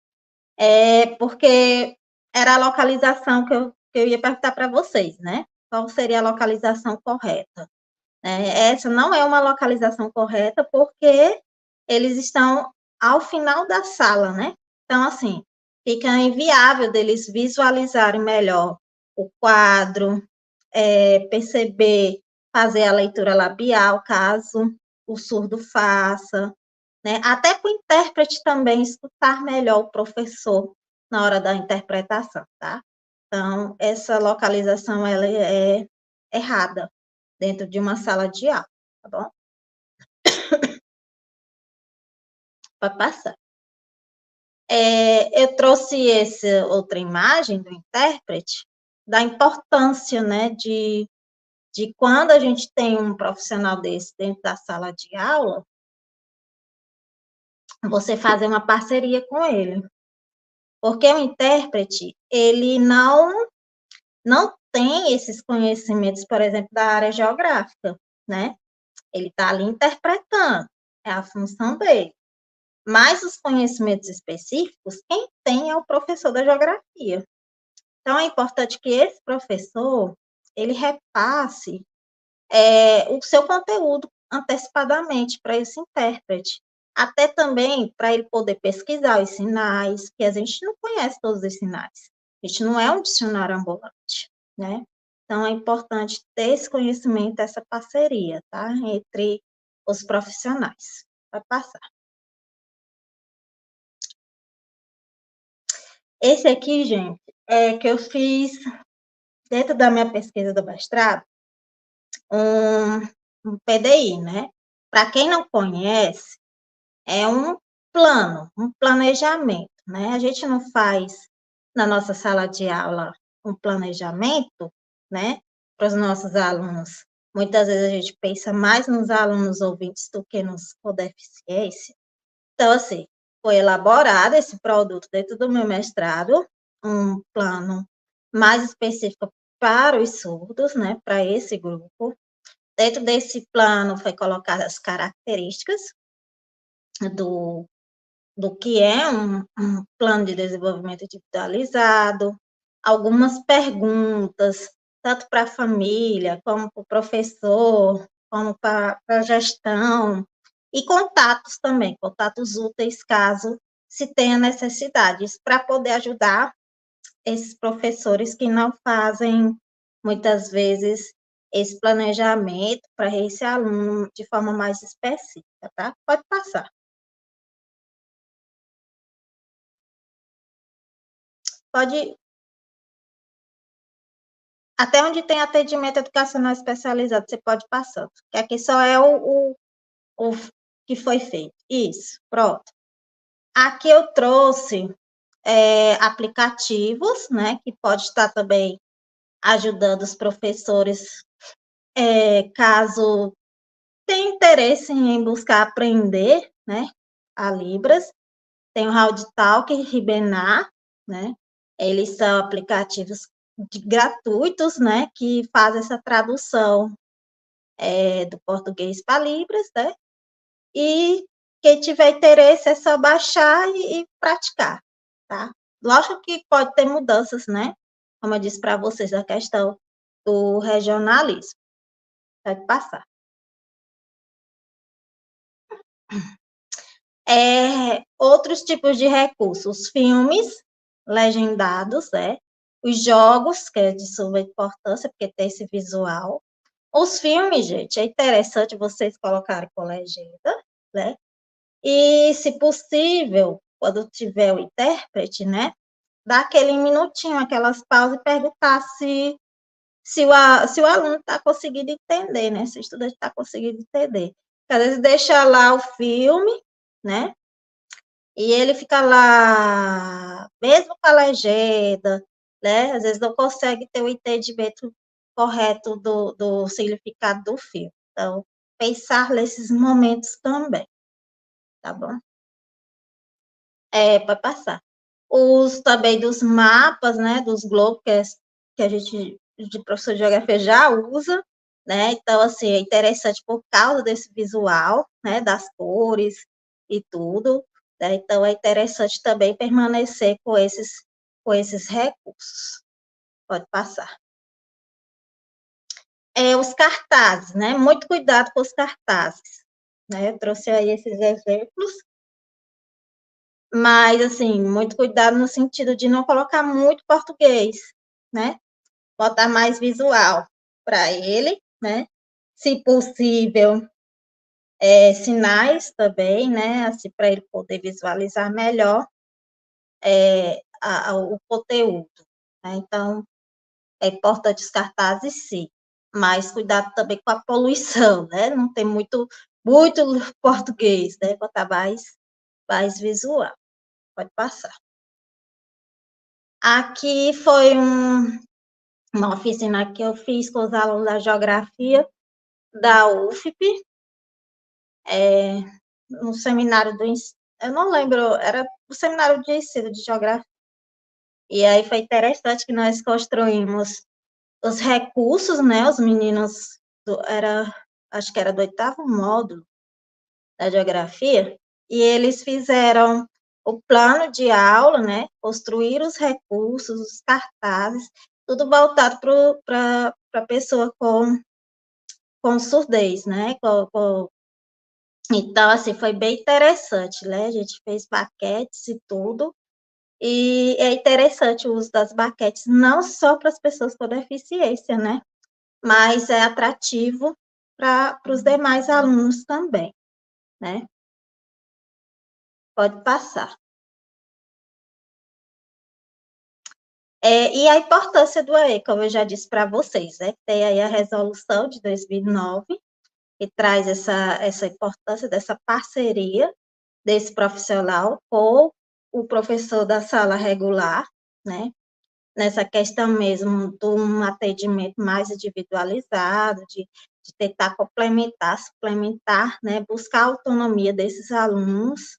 é porque era a localização que eu ia perguntar para vocês, né? Qual seria a localização correta? Essa não é uma localização correta porque eles estão ao final da sala, né? Então, assim, fica inviável deles visualizarem melhor o quadro, perceber, fazer a leitura labial, caso o surdo faça, né? Até para o intérprete também escutar melhor o professor na hora da interpretação, tá? Então, essa localização, ela é errada dentro de uma sala de aula, tá bom? Pode passar. Eu trouxe essa outra imagem do intérprete, da importância, né, de quando a gente tem um profissional desse dentro da sala de aula, você fazer uma parceria com ele. Porque o intérprete, ele não tem esses conhecimentos, por exemplo, da área geográfica, né? Ele está ali interpretando, é a função dele. Mas os conhecimentos específicos, quem tem é o professor da geografia. Então, é importante que esse professor, ele repasse o seu conteúdo antecipadamente para esse intérprete. Até também para ele poder pesquisar os sinais, que a gente não conhece todos os sinais. A gente não é um dicionário ambulante, né? Então, é importante ter esse conhecimento, essa parceria, tá? Entre os profissionais. Vai passar. Esse aqui, gente, é que eu fiz dentro da minha pesquisa do mestrado, um PDI, né? Para quem não conhece, é um plano, um planejamento, né? A gente não faz na nossa sala de aula um planejamento, né? Para os nossos alunos. Muitas vezes a gente pensa mais nos alunos ouvintes do que nos com deficiência. Então, assim, foi elaborado esse produto dentro do meu mestrado, um plano mais específico para os surdos, né? Para esse grupo. Dentro desse plano foi colocadas as características do que é um plano de desenvolvimento individualizado, algumas perguntas, tanto para a família, como para o professor, como para a gestão, e contatos também, contatos úteis, caso se tenha necessidades, para poder ajudar esses professores que não fazem, muitas vezes, esse planejamento para esse aluno de forma mais específica, tá? Pode passar. Pode. Até onde tem atendimento educacional especializado, você pode ir passando. Que aqui só é o que foi feito. Isso, pronto. Aqui eu trouxe aplicativos, né, que pode estar também ajudando os professores, caso tenha interesse em buscar aprender, né, a Libras. Tem o HowDtalk e Ribenar, né, eles são aplicativos gratuitos, né, que fazem essa tradução do português para Libras, né, e quem tiver interesse é só baixar e praticar, tá? Lógico que pode ter mudanças, né, como eu disse para vocês, a questão do regionalismo. Pode passar. Outros tipos de recursos, filmes legendados, né? Os jogos, que é de suma importância, porque tem esse visual. Os filmes, gente, é interessante vocês colocarem com legenda, né? E, se possível, quando tiver o intérprete, né? Dar aquele minutinho, aquelas pausas e perguntar se o aluno está conseguindo entender, né? Se o estudante está conseguindo entender. Porque, às vezes deixa lá o filme, né? E ele fica lá, mesmo com a legenda, né? Às vezes não consegue ter o entendimento correto do significado do filme. Então, pensar nesses momentos também, tá bom? Pode passar. Os também dos mapas, né? Dos globos, que a gente, de professor de geografia, já usa, né? Então, assim, é interessante por causa desse visual, né? Das cores e tudo. Né? Então, é interessante também permanecer com esses recursos. Pode passar. Os cartazes, né? Muito cuidado com os cartazes. Né? Eu trouxe aí esses exemplos, mas, assim, muito cuidado no sentido de não colocar muito português, né? Botar mais visual para ele, né? se possível, sinais também, né, assim, para ele poder visualizar melhor o conteúdo, né? Então, é importante os cartazes, sim, mas cuidado também com a poluição, né? Não tem muito português, né? Botar mais visual. Pode passar. Aqui foi uma oficina que eu fiz com os alunos da geografia da UFP, no seminário eu não lembro, era o seminário de ensino de geografia. E aí foi interessante que nós construímos os recursos, né? Os meninos acho que era do 8º módulo da geografia, e eles fizeram o plano de aula, né? Construir os recursos, os cartazes, tudo voltado para a pessoa com surdez, né? Então, assim, foi bem interessante, né? A gente fez maquetes e tudo, e é interessante o uso das maquetes, não só para as pessoas com deficiência, né? Mas é atrativo para os demais alunos também, né? Pode passar. E a importância do AE, como eu já disse para vocês, né? Tem aí a resolução de 2009, que traz essa importância dessa parceria desse profissional com o professor da sala regular, né? Nessa questão mesmo de um atendimento mais individualizado, de tentar complementar, suplementar, né? Buscar a autonomia desses alunos,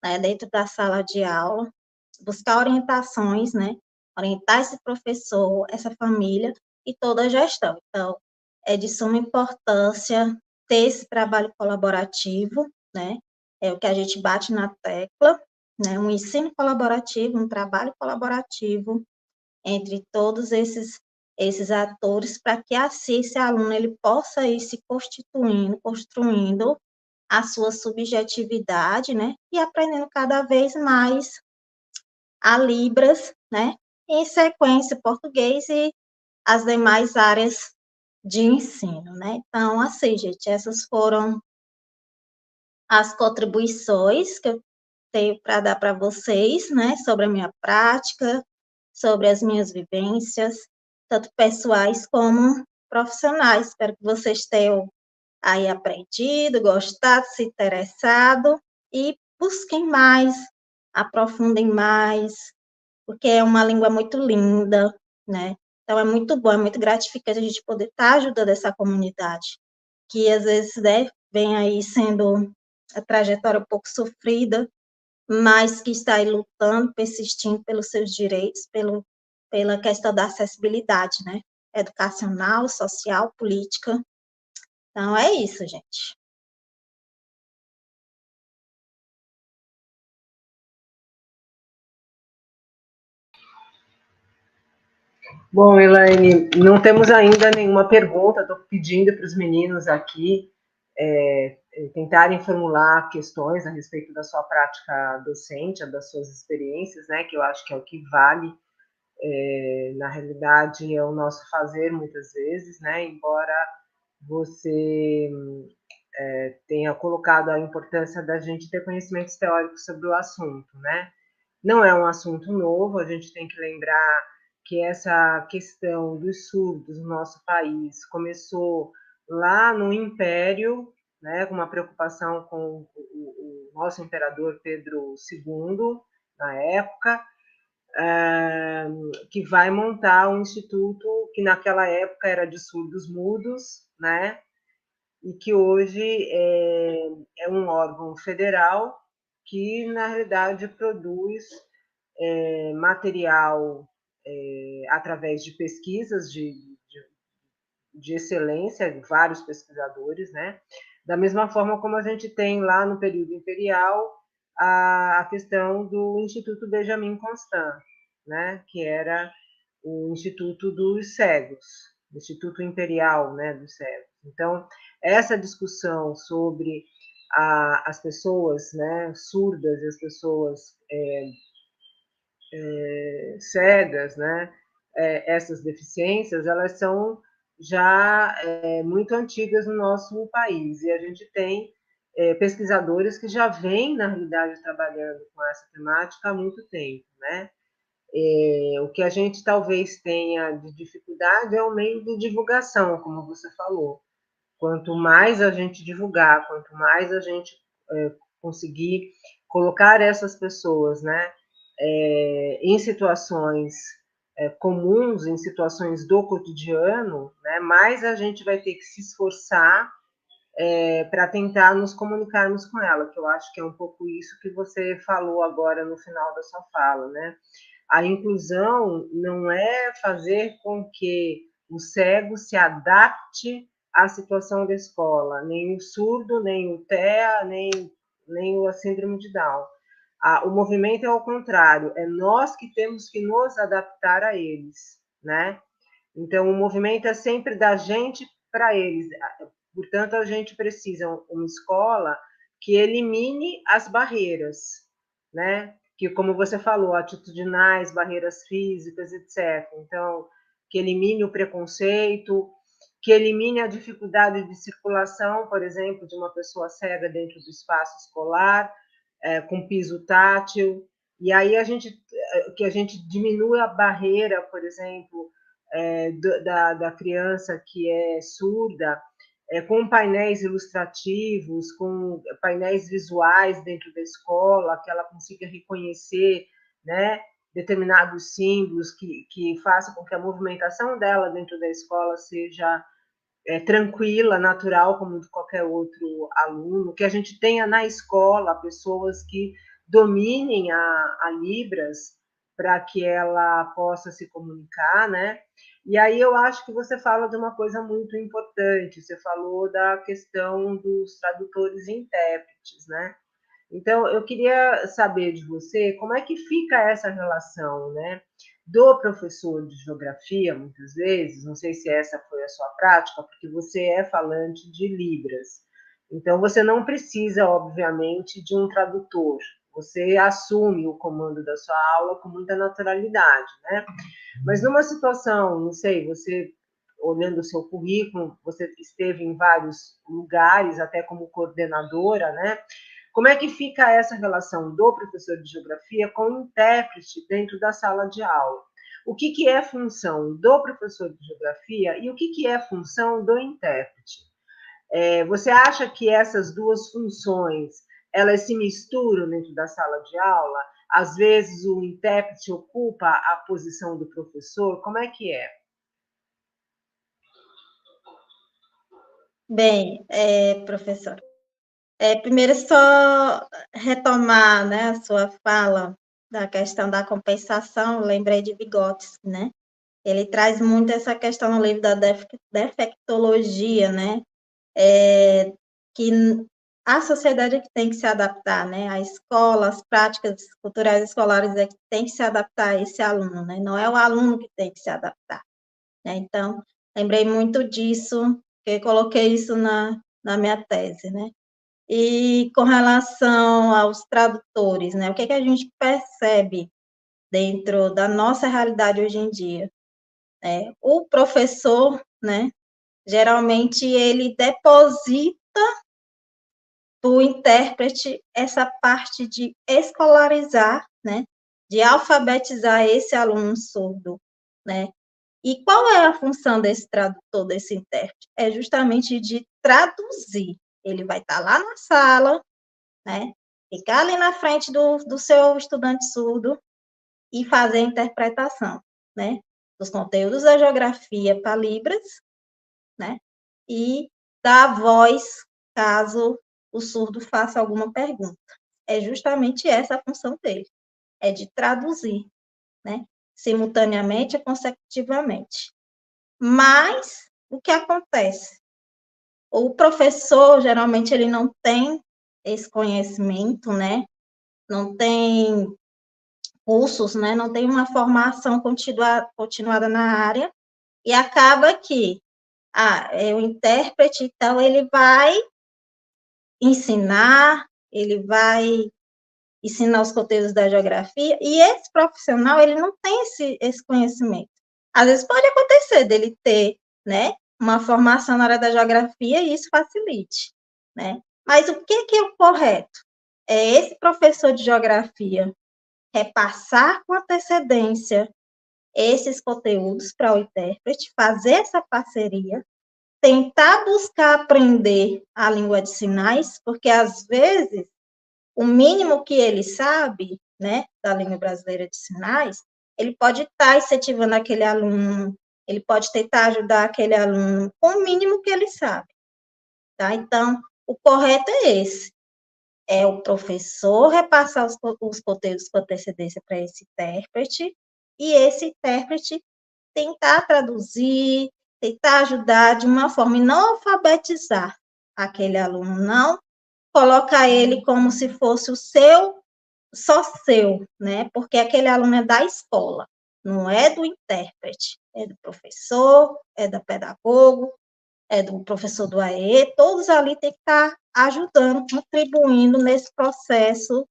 né? Dentro da sala de aula, buscar orientações, né? Orientar esse professor, essa família e toda a gestão. Então, é de suma importância ter esse trabalho colaborativo, né? É o que a gente bate na tecla, né? Um ensino colaborativo, um trabalho colaborativo entre todos esses atores, para que assim esse aluno ele possa ir se constituindo, construindo a sua subjetividade, né? E aprendendo cada vez mais a Libras, né? Em sequência, português e as demais áreas de ensino, né? Então, assim, gente, essas foram as contribuições que eu tenho para dar para vocês, né? Sobre a minha prática, sobre as minhas vivências, tanto pessoais como profissionais. Espero que vocês tenham aí aprendido, gostado, se interessado e busquem mais, aprofundem mais, porque é uma língua muito linda, né? Então, é muito bom, é muito gratificante a gente poder estar ajudando essa comunidade, que às vezes, né, vem aí sendo a trajetória um pouco sofrida, mas que está aí lutando, persistindo pelos seus direitos, pela questão da acessibilidade, né? Educacional, social, política. Então, é isso, gente. Bom, Elaine, não temos ainda nenhuma pergunta, estou pedindo para os meninos aqui tentarem formular questões a respeito da sua prática docente, das suas experiências, né, que eu acho que é o que vale, na realidade, é o nosso fazer muitas vezes, né, embora você tenha colocado a importância da gente ter conhecimentos teóricos sobre o assunto, né? Não é um assunto novo, a gente tem que lembrar que essa questão dos surdos no nosso país começou lá no Império, né, com uma preocupação com o nosso imperador Pedro II, na época, que vai montar um instituto que naquela época era de surdos mudos, né, e que hoje é um órgão federal que, na realidade, produz material através de pesquisas de excelência, de vários pesquisadores, né? Da mesma forma como a gente tem lá no período imperial a questão do Instituto Benjamin Constant, né? Que era o Instituto dos Cegos, Instituto Imperial, né, dos Cegos. Então, essa discussão sobre as pessoas, né, surdas e as pessoas cegas, né, essas deficiências, elas são já muito antigas no nosso país, e a gente tem pesquisadores que já vêm, na realidade, trabalhando com essa temática há muito tempo, né? O que a gente talvez tenha de dificuldade é o meio de divulgação, como você falou. Quanto mais a gente divulgar, quanto mais a gente conseguir colocar essas pessoas, né, em situações comuns, em situações do cotidiano, né, mais a gente vai ter que se esforçar para tentar nos comunicarmos com ela, que eu acho que é um pouco isso que você falou agora no final da sua fala, né? A inclusão não é fazer com que o cego se adapte à situação da escola, nem o surdo, nem o TEA, nem a síndrome de Down. O movimento é ao contrário, é nós que temos que nos adaptar a eles, né? Então, o movimento é sempre da gente para eles. Portanto, a gente precisa uma escola que elimine as barreiras, né? Que, como você falou, atitudinais, barreiras físicas, etc. Então, que elimine o preconceito, que elimine a dificuldade de circulação, por exemplo, de uma pessoa cega dentro do espaço escolar, com piso tátil. E aí que a gente diminua a barreira, por exemplo, da criança que é surda, com painéis ilustrativos, com painéis visuais dentro da escola, que ela consiga reconhecer, né, determinados símbolos que façam com que a movimentação dela dentro da escola seja tranquila, natural, como de qualquer outro aluno, que a gente tenha na escola pessoas que dominem a Libras para que ela possa se comunicar, né? E aí eu acho que você fala de uma coisa muito importante, você falou da questão dos tradutores e intérpretes, né? Então, eu queria saber de você como é que fica essa relação, né? Do professor de geografia, muitas vezes, não sei se essa foi a sua prática, porque você é falante de Libras. Então, você não precisa, obviamente, de um tradutor. Você assume o comando da sua aula com muita naturalidade, né? Mas numa situação, não sei, você olhando o seu currículo, você esteve em vários lugares, até como coordenadora, né? Como é que fica essa relação do professor de geografia com o intérprete dentro da sala de aula? O que é função do professor de geografia e o que é função do intérprete? Você acha que essas duas funções elas se misturam dentro da sala de aula? Às vezes o intérprete ocupa a posição do professor? Como é que é? Bem, professor, primeiro só retomar, né, a sua fala da questão da compensação, lembrei de Vygotsky, né? Ele traz muito essa questão no livro da defectologia, né? Que a sociedade é que tem que se adaptar, né? A escola, as práticas culturais escolares é que tem que se adaptar a esse aluno, né? Não é o aluno que tem que se adaptar, né? Então, lembrei muito disso, que coloquei isso na minha tese, né? E com relação aos tradutores, né? O que a gente percebe dentro da nossa realidade hoje em dia? O professor, né? Geralmente ele deposita do intérprete essa parte de escolarizar, né? De alfabetizar esse aluno surdo, né? E qual é a função desse tradutor, desse intérprete? É justamente de traduzir. Ele vai estar lá na sala, né? Ficar ali na frente do seu estudante surdo e fazer a interpretação, né? Dos conteúdos da geografia para Libras, né? E dar voz caso o surdo faça alguma pergunta. É justamente essa a função dele, é de traduzir, né? Simultaneamente e consecutivamente. Mas o que acontece? O professor, geralmente, ele não tem esse conhecimento, né? Não tem cursos, né? Não tem uma formação continuada na área, e acaba que o intérprete, então, ele vai ensinar, ele vai ensinar os conteúdos da geografia, e esse profissional, ele não tem esse conhecimento. Às vezes pode acontecer dele ter, né, uma formação na área da geografia e isso facilite, né? Mas o que é o correto? É esse professor de geografia repassar com antecedência esses conteúdos para o intérprete, fazer essa parceria, tentar buscar aprender a língua de sinais, porque às vezes o mínimo que ele sabe, né, da língua brasileira de sinais, ele pode estar incentivando aquele aluno, ele pode tentar ajudar aquele aluno com o mínimo que ele sabe, tá? Então, o correto é esse, é o professor repassar os conteúdos com antecedência para esse intérprete, e esse intérprete tentar traduzir, tentar ajudar de uma forma e não alfabetizar aquele aluno, não colocar ele como se fosse o seu, só seu, né? Porque aquele aluno é da escola, não é do intérprete, é do professor, é da pedagogo, é do professor do AE, todos ali têm que estar ajudando, contribuindo nesse processo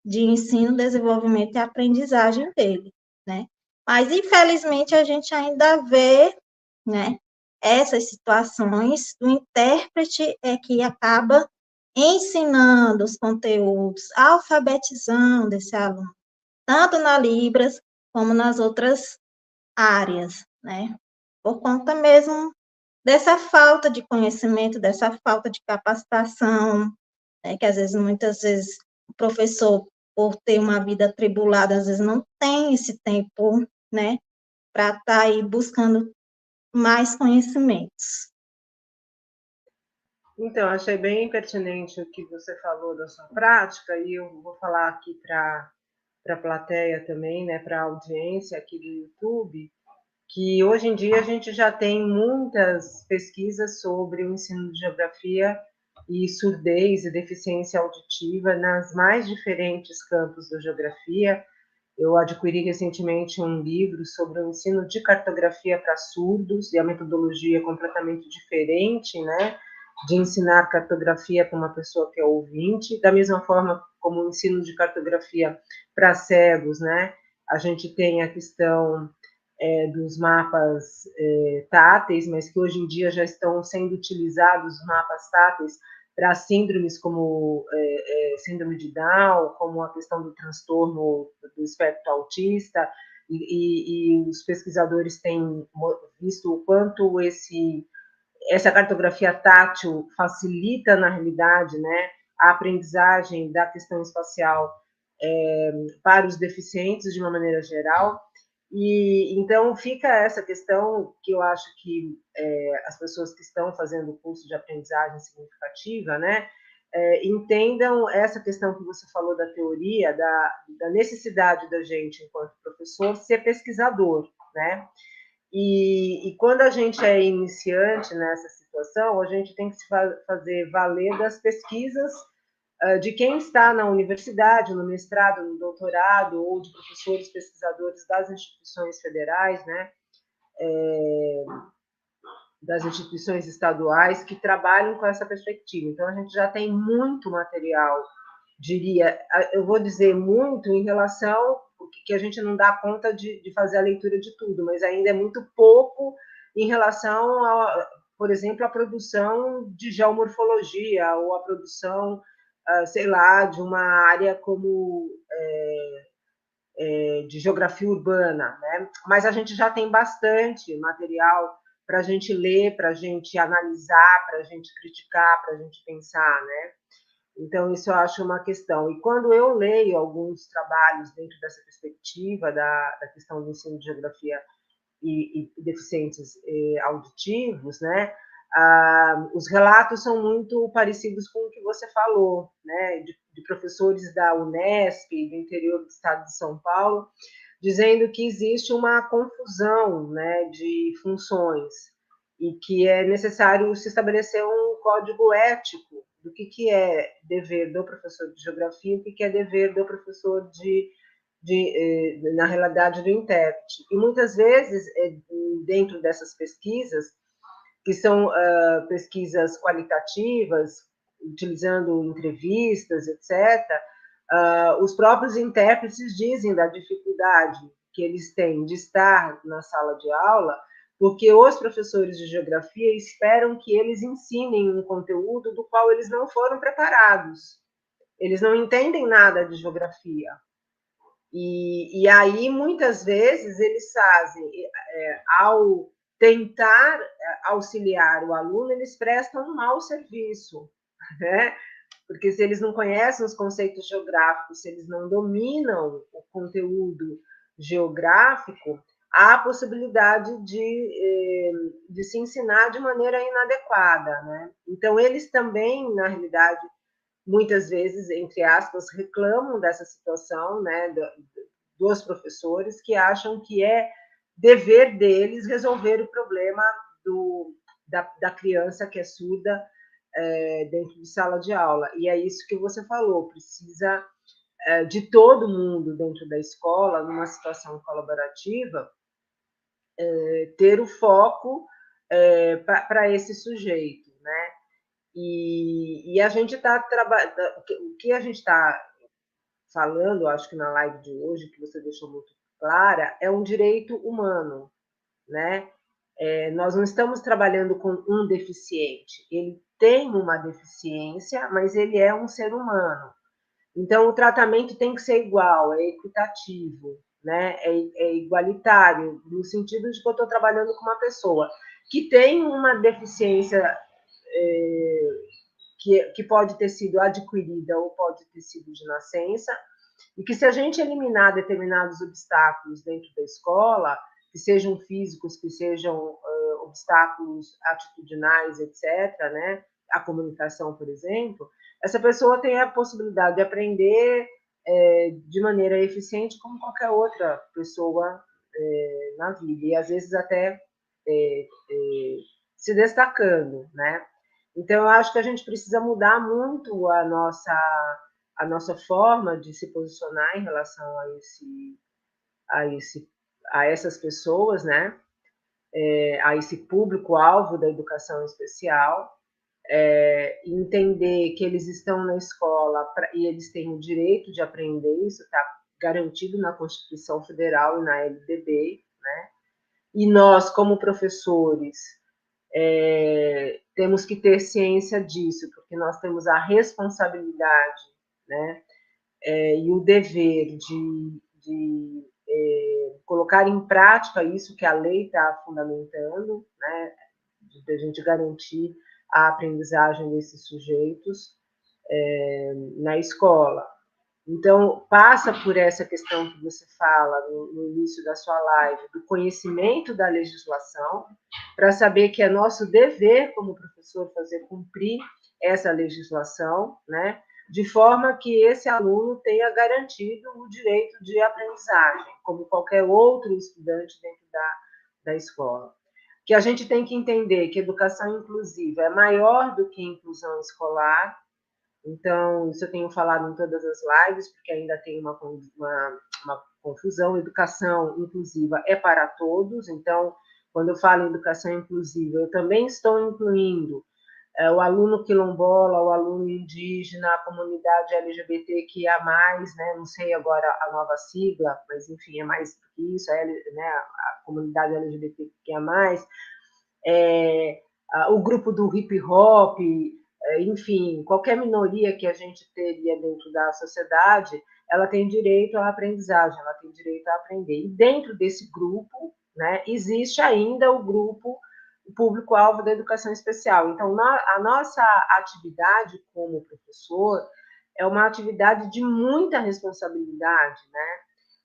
de ensino, desenvolvimento e aprendizagem dele, né? Mas, infelizmente, a gente ainda vê, né, essas situações, o intérprete é que acaba ensinando os conteúdos, alfabetizando esse aluno, tanto na Libras como nas outras áreas, né? Por conta mesmo dessa falta de conhecimento, dessa falta de capacitação, né, que às vezes, muitas vezes, o professor, por ter uma vida atribulada, às vezes não tem esse tempo, né, para estar aí buscando mais conhecimentos. Então, achei bem pertinente o que você falou da sua prática, e eu vou falar aqui para a plateia também, né, para a audiência aqui do YouTube, que hoje em dia a gente já tem muitas pesquisas sobre o ensino de geografia e surdez e deficiência auditiva nas mais diferentes campos da geografia. Eu adquiri recentemente um livro sobre o ensino de cartografia para surdos, e a metodologia é completamente diferente, né, de ensinar cartografia para uma pessoa que é ouvinte, da mesma forma como o ensino de cartografia para cegos, né, a gente tem a questão dos mapas táteis, mas que hoje em dia já estão sendo utilizados os mapas táteis para síndromes como síndrome de Down, como a questão do transtorno do espectro autista, e os pesquisadores têm visto o quanto essa cartografia tátil facilita, na realidade, né, a aprendizagem da questão espacial para os deficientes, de uma maneira geral. E então fica essa questão que eu acho que as pessoas que estão fazendo o curso de aprendizagem significativa, né, entendam essa questão que você falou da teoria, da necessidade da gente, enquanto professor, ser pesquisador, né? E quando a gente é iniciante nessa situação, a gente tem que se fazer valer das pesquisas de quem está na universidade, no mestrado, no doutorado, ou de professores pesquisadores das instituições federais, né, das instituições estaduais que trabalham com essa perspectiva. Então, a gente já tem muito material, diria, eu vou dizer muito em relação que a gente não dá conta de fazer a leitura de tudo, mas ainda é muito pouco em relação, por exemplo, à produção de geomorfologia ou a produção, sei lá, de uma área como de geografia urbana, né? Mas a gente já tem bastante material para a gente ler, para a gente analisar, para a gente criticar, para a gente pensar, né? Então, isso eu acho uma questão. E quando eu leio alguns trabalhos dentro dessa perspectiva da questão do ensino de geografia e deficientes auditivos, né? Os relatos são muito parecidos com o que você falou, né? De professores da Unesp, do interior do estado de São Paulo, dizendo que existe uma confusão, né, de funções e que é necessário se estabelecer um código ético do que é dever do professor de geografia e o que é dever do professor na realidade, do intérprete. E muitas vezes, dentro dessas pesquisas, que são pesquisas qualitativas, utilizando entrevistas, etc., os próprios intérpretes dizem da dificuldade que eles têm de estar na sala de aula, porque os professores de geografia esperam que eles ensinem um conteúdo do qual eles não foram preparados. Eles não entendem nada de geografia. E aí, muitas vezes, eles fazem, ao tentar auxiliar o aluno, eles prestam um mau serviço, né? Porque se eles não conhecem os conceitos geográficos, se eles não dominam o conteúdo geográfico, há a possibilidade de se ensinar de maneira inadequada, né? Então, eles também, na realidade, muitas vezes, entre aspas, reclamam dessa situação, né, dos professores, que acham que é dever deles resolver o problema da criança que é surda dentro de sala de aula. E é isso que você falou, precisa de todo mundo dentro da escola, numa situação colaborativa, ter o foco para esse sujeito, né? E a gente está trabalhando, o que a gente está falando, acho que na live de hoje, que você deixou muito clara, é um direito humano, né? Nós não estamos trabalhando com um deficiente, ele tem uma deficiência, mas ele é um ser humano. Então, o tratamento tem que ser igual, é equitativo, né? É igualitário, no sentido de que eu estou trabalhando com uma pessoa que tem uma deficiência que pode ter sido adquirida ou pode ter sido de nascença, e que se a gente eliminar determinados obstáculos dentro da escola, que sejam físicos, que sejam obstáculos atitudinais, etc., né? A comunicação, por exemplo, essa pessoa tem a possibilidade de aprender de maneira eficiente como qualquer outra pessoa na vida, e às vezes até se destacando, né? Então, eu acho que a gente precisa mudar muito a nossa forma de se posicionar em relação a essas pessoas, né? A esse público-alvo da educação especial, entender que eles estão na escola e eles têm o direito de aprender, isso está garantido na Constituição Federal e na LDB, né? E nós, como professores, temos que ter ciência disso, porque nós temos a responsabilidade, né, e o dever de colocar em prática isso que a lei está fundamentando, né, de a gente garantir a aprendizagem desses sujeitos na escola. Então, passa por essa questão que você fala no início da sua live, do conhecimento da legislação, para saber que é nosso dever como professor fazer cumprir essa legislação, né? De forma que esse aluno tenha garantido o direito de aprendizagem, como qualquer outro estudante dentro da escola. Que a gente tem que entender que educação inclusiva é maior do que inclusão escolar. Então, isso eu tenho falado em todas as lives, porque ainda tem uma confusão. Educação inclusiva é para todos. Então, quando eu falo em educação inclusiva, eu também estou incluindo o aluno quilombola, o aluno indígena, a comunidade LGBTQIA+, né? Não sei agora a nova sigla, mas, enfim, é mais do que isso, né? A comunidade LGBTQIA+, o grupo do hip-hop, enfim, qualquer minoria que a gente teria dentro da sociedade, ela tem direito à aprendizagem, ela tem direito a aprender. E dentro desse grupo, né, existe ainda o grupo, o público-alvo da educação especial. Então, a nossa atividade como professor é uma atividade de muita responsabilidade, né?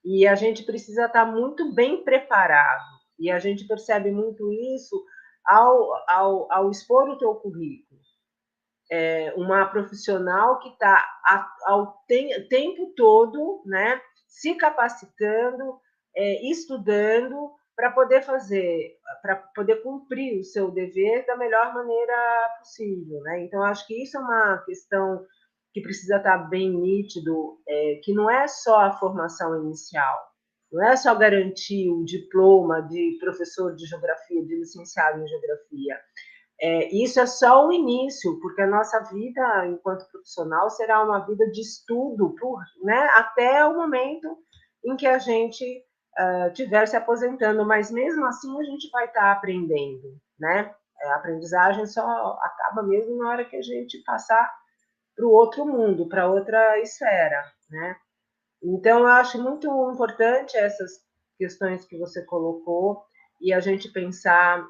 E a gente precisa estar muito bem preparado. E a gente percebe muito isso ao expor o teu currículo. Uma profissional que está o tempo todo, né, se capacitando, estudando para poder cumprir o seu dever da melhor maneira possível, né? Então, acho que isso é uma questão que precisa estar bem nítido, que não é só a formação inicial, não é só garantir o diploma de professor de geografia, de licenciado em geografia. Isso é só o início, porque a nossa vida enquanto profissional será uma vida de estudo, né, até o momento em que a gente estiver se aposentando, mas mesmo assim a gente vai estar aprendendo, né? A aprendizagem só acaba mesmo na hora que a gente passar para o outro mundo, para outra esfera, né? Então, eu acho muito importante essas questões que você colocou e a gente pensar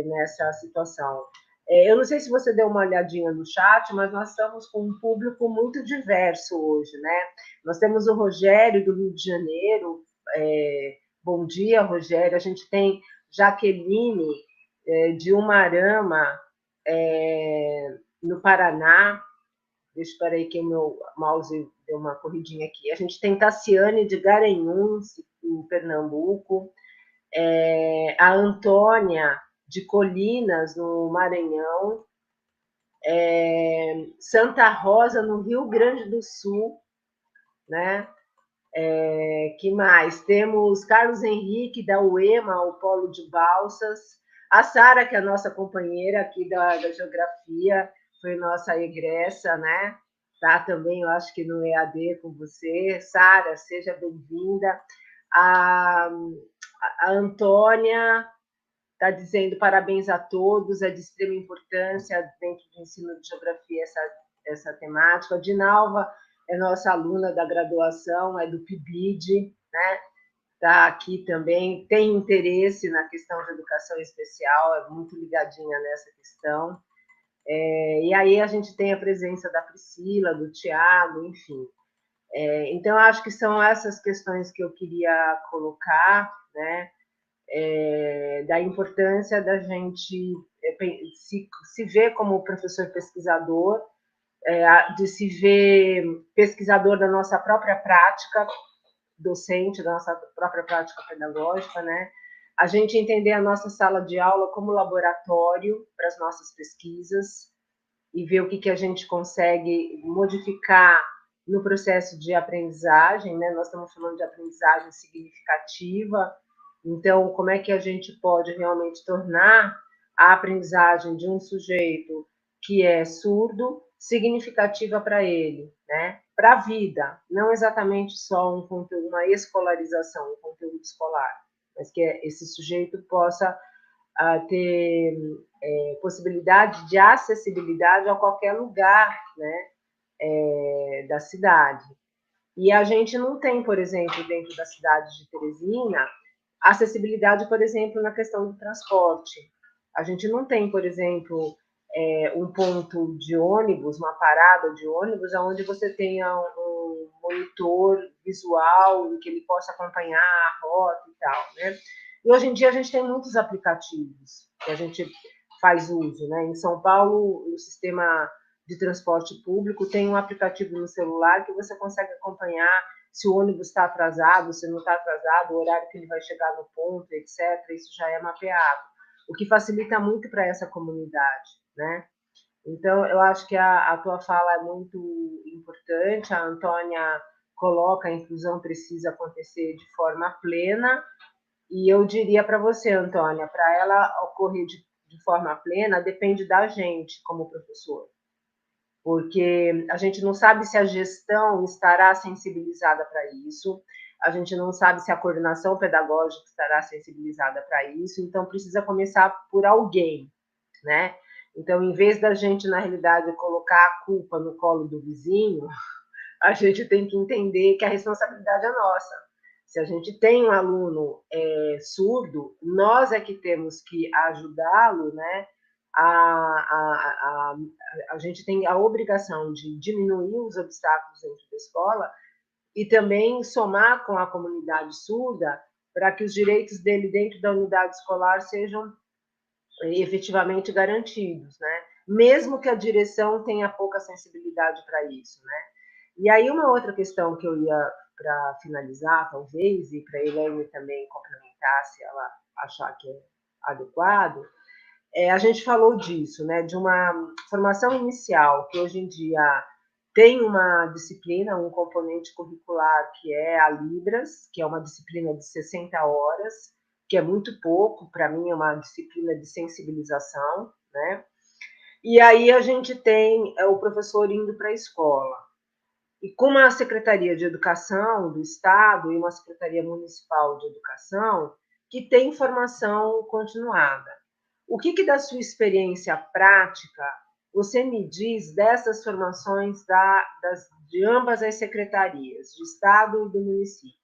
nessa situação. Eu não sei se você deu uma olhadinha no chat, mas nós estamos com um público muito diverso hoje, né? Nós temos o Rogério, do Rio de Janeiro. Bom dia, Rogério. A gente tem Jaqueline, de Umarama, no Paraná. Espera aí que o meu mouse deu uma corridinha aqui. A gente tem Tassiane de Garanhuns, em Pernambuco, a Antônia de Colinas, no Maranhão, Santa Rosa, no Rio Grande do Sul, né? Que mais? Temos Carlos Henrique, da UEMA, o Polo de Balsas, a Sara, que é a nossa companheira aqui da Geografia, foi nossa egressa, né? Tá também, eu acho que no EAD com você. Sara, seja bem-vinda. A Antônia está dizendo parabéns a todos, é de extrema importância dentro do ensino de geografia essa temática. A Dinalva é nossa aluna da graduação, é do PIBID, né? Está aqui também, tem interesse na questão de educação especial, é muito ligadinha nessa questão. E aí a gente tem a presença da Priscila, do Tiago, enfim. Então, acho que são essas questões que eu queria colocar, né? Da importância da gente se ver como professor pesquisador, de se ver pesquisador da nossa própria prática docente, da nossa própria prática pedagógica, né? A gente entender a nossa sala de aula como laboratório para as nossas pesquisas e ver o que a gente consegue modificar no processo de aprendizagem, né? Nós estamos falando de aprendizagem significativa, então como é que a gente pode realmente tornar a aprendizagem de um sujeito que é surdo significativa para ele, né? Para a vida, não exatamente só um conteúdo, uma escolarização, um conteúdo escolar, mas que esse sujeito possa ter possibilidade de acessibilidade a qualquer lugar, né, da cidade. E a gente não tem, por exemplo, dentro da cidade de Teresina, acessibilidade, por exemplo, na questão do transporte. A gente não tem, por exemplo, um ponto de ônibus, uma parada de ônibus, onde você tenha um monitor visual em que ele possa acompanhar a rota e tal, né? E hoje em dia a gente tem muitos aplicativos que a gente faz uso, né? Em São Paulo, o sistema de transporte público tem um aplicativo no celular que você consegue acompanhar se o ônibus está atrasado, se não está atrasado, o horário que ele vai chegar no ponto, etc. Isso já é mapeado, o que facilita muito para essa comunidade, né? Então, eu acho que a tua fala é muito importante. A Antônia coloca a inclusão precisa acontecer de forma plena, e eu diria para você, Antônia, para ela ocorrer de forma plena, depende da gente como professor, porque a gente não sabe se a gestão estará sensibilizada para isso, a gente não sabe se a coordenação pedagógica estará sensibilizada para isso, então precisa começar por alguém, né? Então, em vez da gente, na realidade, colocar a culpa no colo do vizinho, a gente tem que entender que a responsabilidade é nossa. Se a gente tem um aluno surdo, nós é que temos que ajudá-lo, né? A gente tem a obrigação de diminuir os obstáculos dentro da escola e também somar com a comunidade surda para que os direitos dele dentro da unidade escolar sejam efetivamente garantidos, né? Mesmo que a direção tenha pouca sensibilidade para isso, né? E aí uma outra questão que eu ia para finalizar, talvez, e para a Elaine também complementar, se ela achar que é adequado, a gente falou disso, né? De uma formação inicial que hoje em dia tem uma disciplina, um componente curricular que é a Libras, que é uma disciplina de 60 horas, que é muito pouco, para mim é uma disciplina de sensibilização, né? E aí a gente tem o professor indo para a escola. e com uma Secretaria de Educação do Estado e uma Secretaria Municipal de Educação que tem formação continuada. O que da sua experiência prática você me diz dessas formações de ambas as secretarias, de Estado e do município?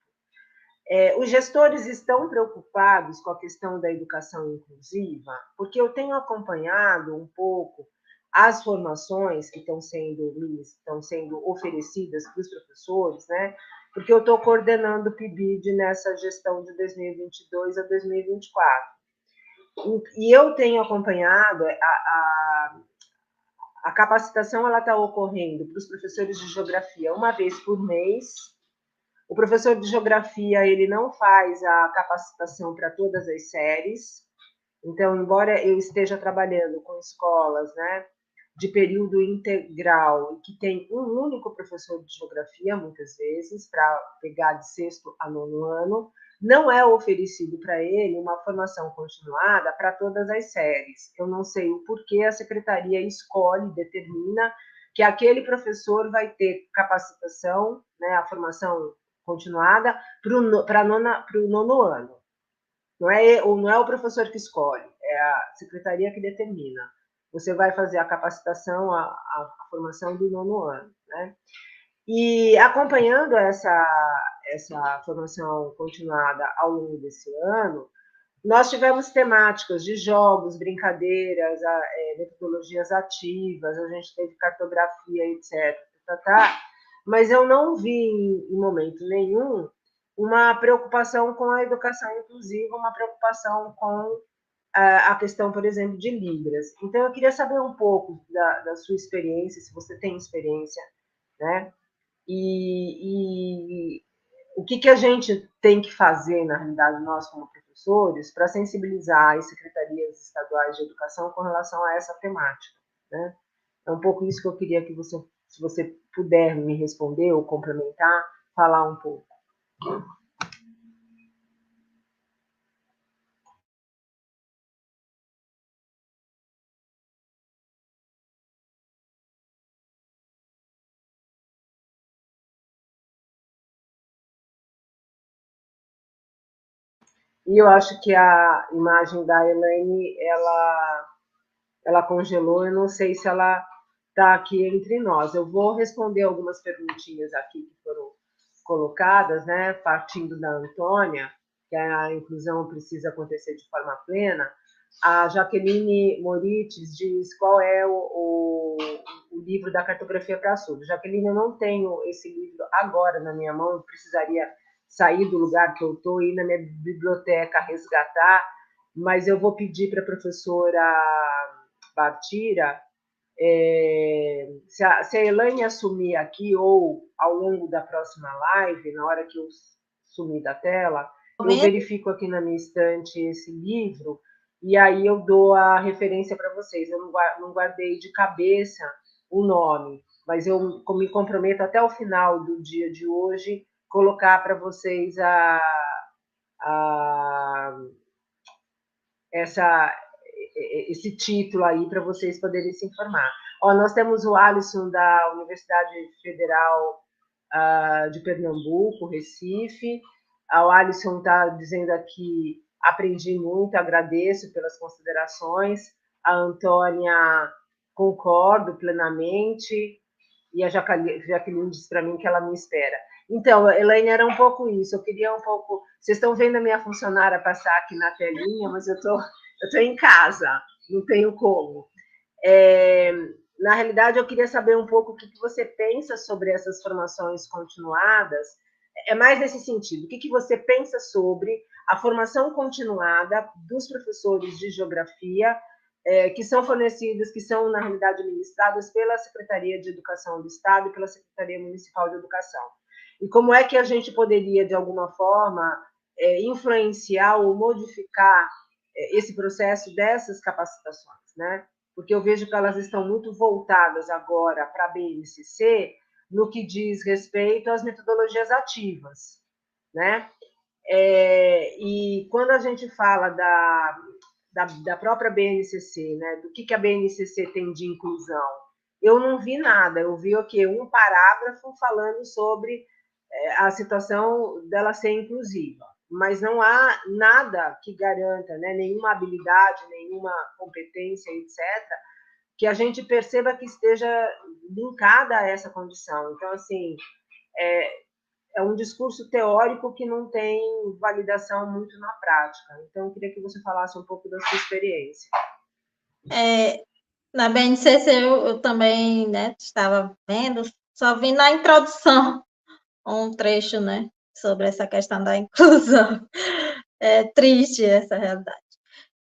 Os gestores estão preocupados com a questão da educação inclusiva, porque eu tenho acompanhado um pouco as formações que estão sendo oferecidas para os professores, né? Porque eu estou coordenando o PIBID nessa gestão de 2022 a 2024. E eu tenho acompanhado a capacitação, ela está ocorrendo para os professores de geografia uma vez por mês. O professor de geografia, ele não faz a capacitação para todas as séries. Então, embora eu esteja trabalhando com escolas, né, de período integral e que tem um único professor de geografia, muitas vezes, para pegar de sexto a nono ano, não é oferecido para ele uma formação continuada para todas as séries. Eu não sei o porquê a secretaria escolhe, determina que aquele professor vai ter capacitação, né, a formação continuada para o nono ano. Não é o professor que escolhe, é a secretaria que determina. Você vai fazer a capacitação, a formação do nono ano, né? E acompanhando essa formação continuada ao longo desse ano, nós tivemos temáticas de jogos, brincadeiras, metodologias ativas, a gente teve cartografia, etc. Mas eu não vi em momento nenhum uma preocupação com a educação inclusiva, uma preocupação com a questão, por exemplo, de Libras. Então, eu queria saber um pouco da sua experiência, se você tem experiência, né? E o que a gente tem que fazer, na realidade, nós como professores, para sensibilizar as secretarias estaduais de educação com relação a essa temática, né? É um pouco isso que eu queria que você, se você puder me responder ou complementar, falar um pouco. E eu acho que a imagem da Elaine, ela congelou, eu não sei se ela está aqui entre nós. Eu vou responder algumas perguntinhas aqui que foram colocadas, né, partindo da Antônia, que a inclusão precisa acontecer de forma plena. A Jaqueline Morites diz qual é o livro da cartografia para surdo. Jaqueline, eu não tenho esse livro agora na minha mão, eu precisaria sair do lugar que eu estou, ir na minha biblioteca resgatar, mas eu vou pedir para a professora Bartira, se a Elaine assumir aqui ou ao longo da próxima live, na hora que eu sumir da tela, eu verifico aqui na minha estante esse livro e aí eu dou a referência para vocês. Eu não guardei de cabeça o nome, mas eu me comprometo até o final do dia de hoje colocar para vocês esse título aí para vocês poderem se informar. Ó, nós temos o Alisson da Universidade Federal de Pernambuco, Recife. O Alisson está dizendo aqui, aprendi muito, agradeço pelas considerações. A Antônia, concordo plenamente. E a Jaqueline disse para mim que ela me espera. Então, Elaine, era um pouco isso. Eu queria um pouco. Vocês estão vendo a minha funcionária passar aqui na telinha, mas eu tô em casa, não tenho como. Na realidade, eu queria saber um pouco o que você pensa sobre essas formações continuadas. É mais nesse sentido. O que você pensa sobre a formação continuada dos professores de geografia que são fornecidas, que são, na realidade, administradas pela Secretaria de Educação do Estado e pela Secretaria Municipal de Educação. E como é que a gente poderia, de alguma forma, influenciar ou modificar esse processo dessas capacitações, né? Porque eu vejo que elas estão muito voltadas agora para a BNCC no que diz respeito às metodologias ativas, né? E quando a gente fala da própria BNCC, né, do que a BNCC tem de inclusão, eu não vi nada. Eu vi o quê? Um parágrafo falando sobre a situação dela ser inclusiva, mas não há nada que garanta, né, nenhuma habilidade, nenhuma competência, etc., que a gente perceba que esteja linkada a essa condição. Então, assim, é um discurso teórico que não tem validação muito na prática. Então, eu queria que você falasse um pouco da sua experiência. Na BNCC eu também, né, estava vendo, só vi na introdução um trecho, né, sobre essa questão da inclusão. É triste essa realidade.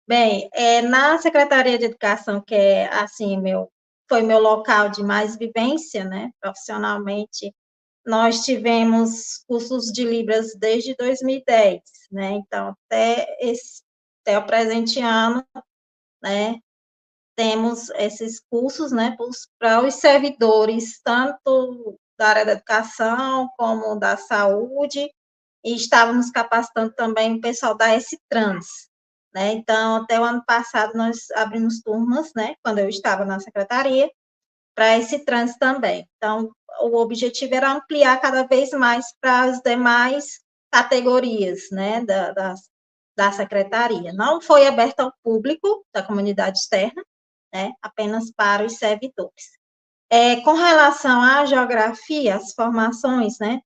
Bem, na Secretaria de Educação, que é, assim, foi meu local de mais vivência, né, profissionalmente, nós tivemos cursos de Libras desde 2010, né, então, até o presente ano, né, temos esses cursos, né, para os servidores, tanto da área da educação como da saúde, e estávamos capacitando também o pessoal da S-Trans, né, então, até o ano passado, nós abrimos turmas, né, quando eu estava na secretaria, para esse trans também. Então, o objetivo era ampliar cada vez mais para as demais categorias, né, da secretaria. Não foi aberto ao público da comunidade externa, né, apenas para os servidores. Com relação à geografia, as formações, né,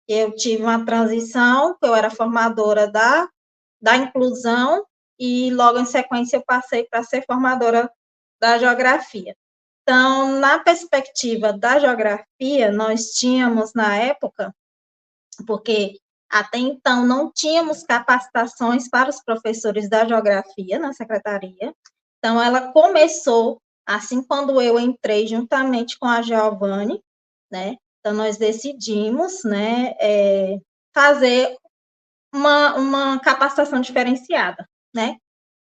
eu tive uma transição, eu era formadora da inclusão, e logo em sequência eu passei para ser formadora da geografia. Então, na perspectiva da geografia, nós tínhamos na época, porque até então não tínhamos capacitações para os professores da geografia na secretaria. Então, ela começou, assim, quando eu entrei juntamente com a Giovanni, né? Então, nós decidimos, né, fazer uma capacitação diferenciada, né?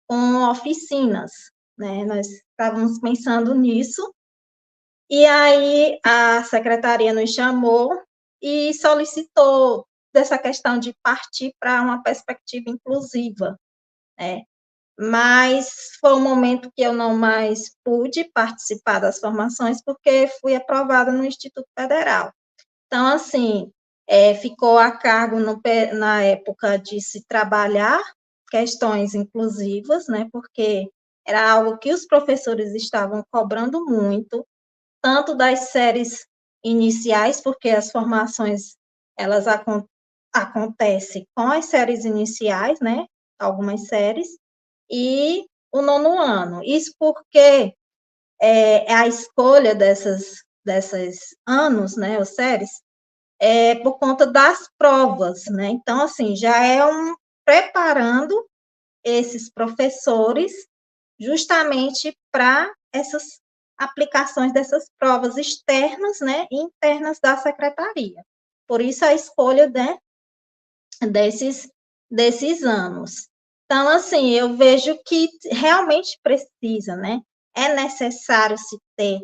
Com oficinas, né? Nós estávamos pensando nisso, e aí a secretaria nos chamou e solicitou dessa questão de partir para uma perspectiva inclusiva, né? Mas foi um momento que eu não mais pude participar das formações, porque fui aprovada no Instituto Federal. Então, assim, ficou a cargo na época de se trabalhar questões inclusivas, né? Porque era algo que os professores estavam cobrando muito, tanto das séries iniciais, porque as formações, elas acontecem com as séries iniciais, né, algumas séries, e o nono ano. Isso porque a escolha dessas anos, né, ou séries, por conta das provas, né, então, assim, já preparando esses professores justamente para essas aplicações dessas provas externas, né, e internas da secretaria. Por isso a escolha, né, desses anos. Então, assim, eu vejo que realmente precisa, né, é necessário se ter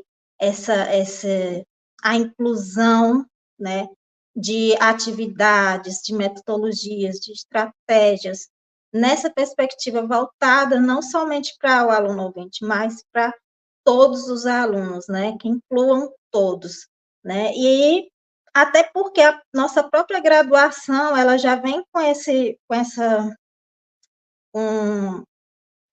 a inclusão, né, de atividades, de metodologias, de estratégias, nessa perspectiva voltada não somente para o aluno ouvinte, mas para todos os alunos, né, que incluam todos, né, e até porque a nossa própria graduação, ela já vem com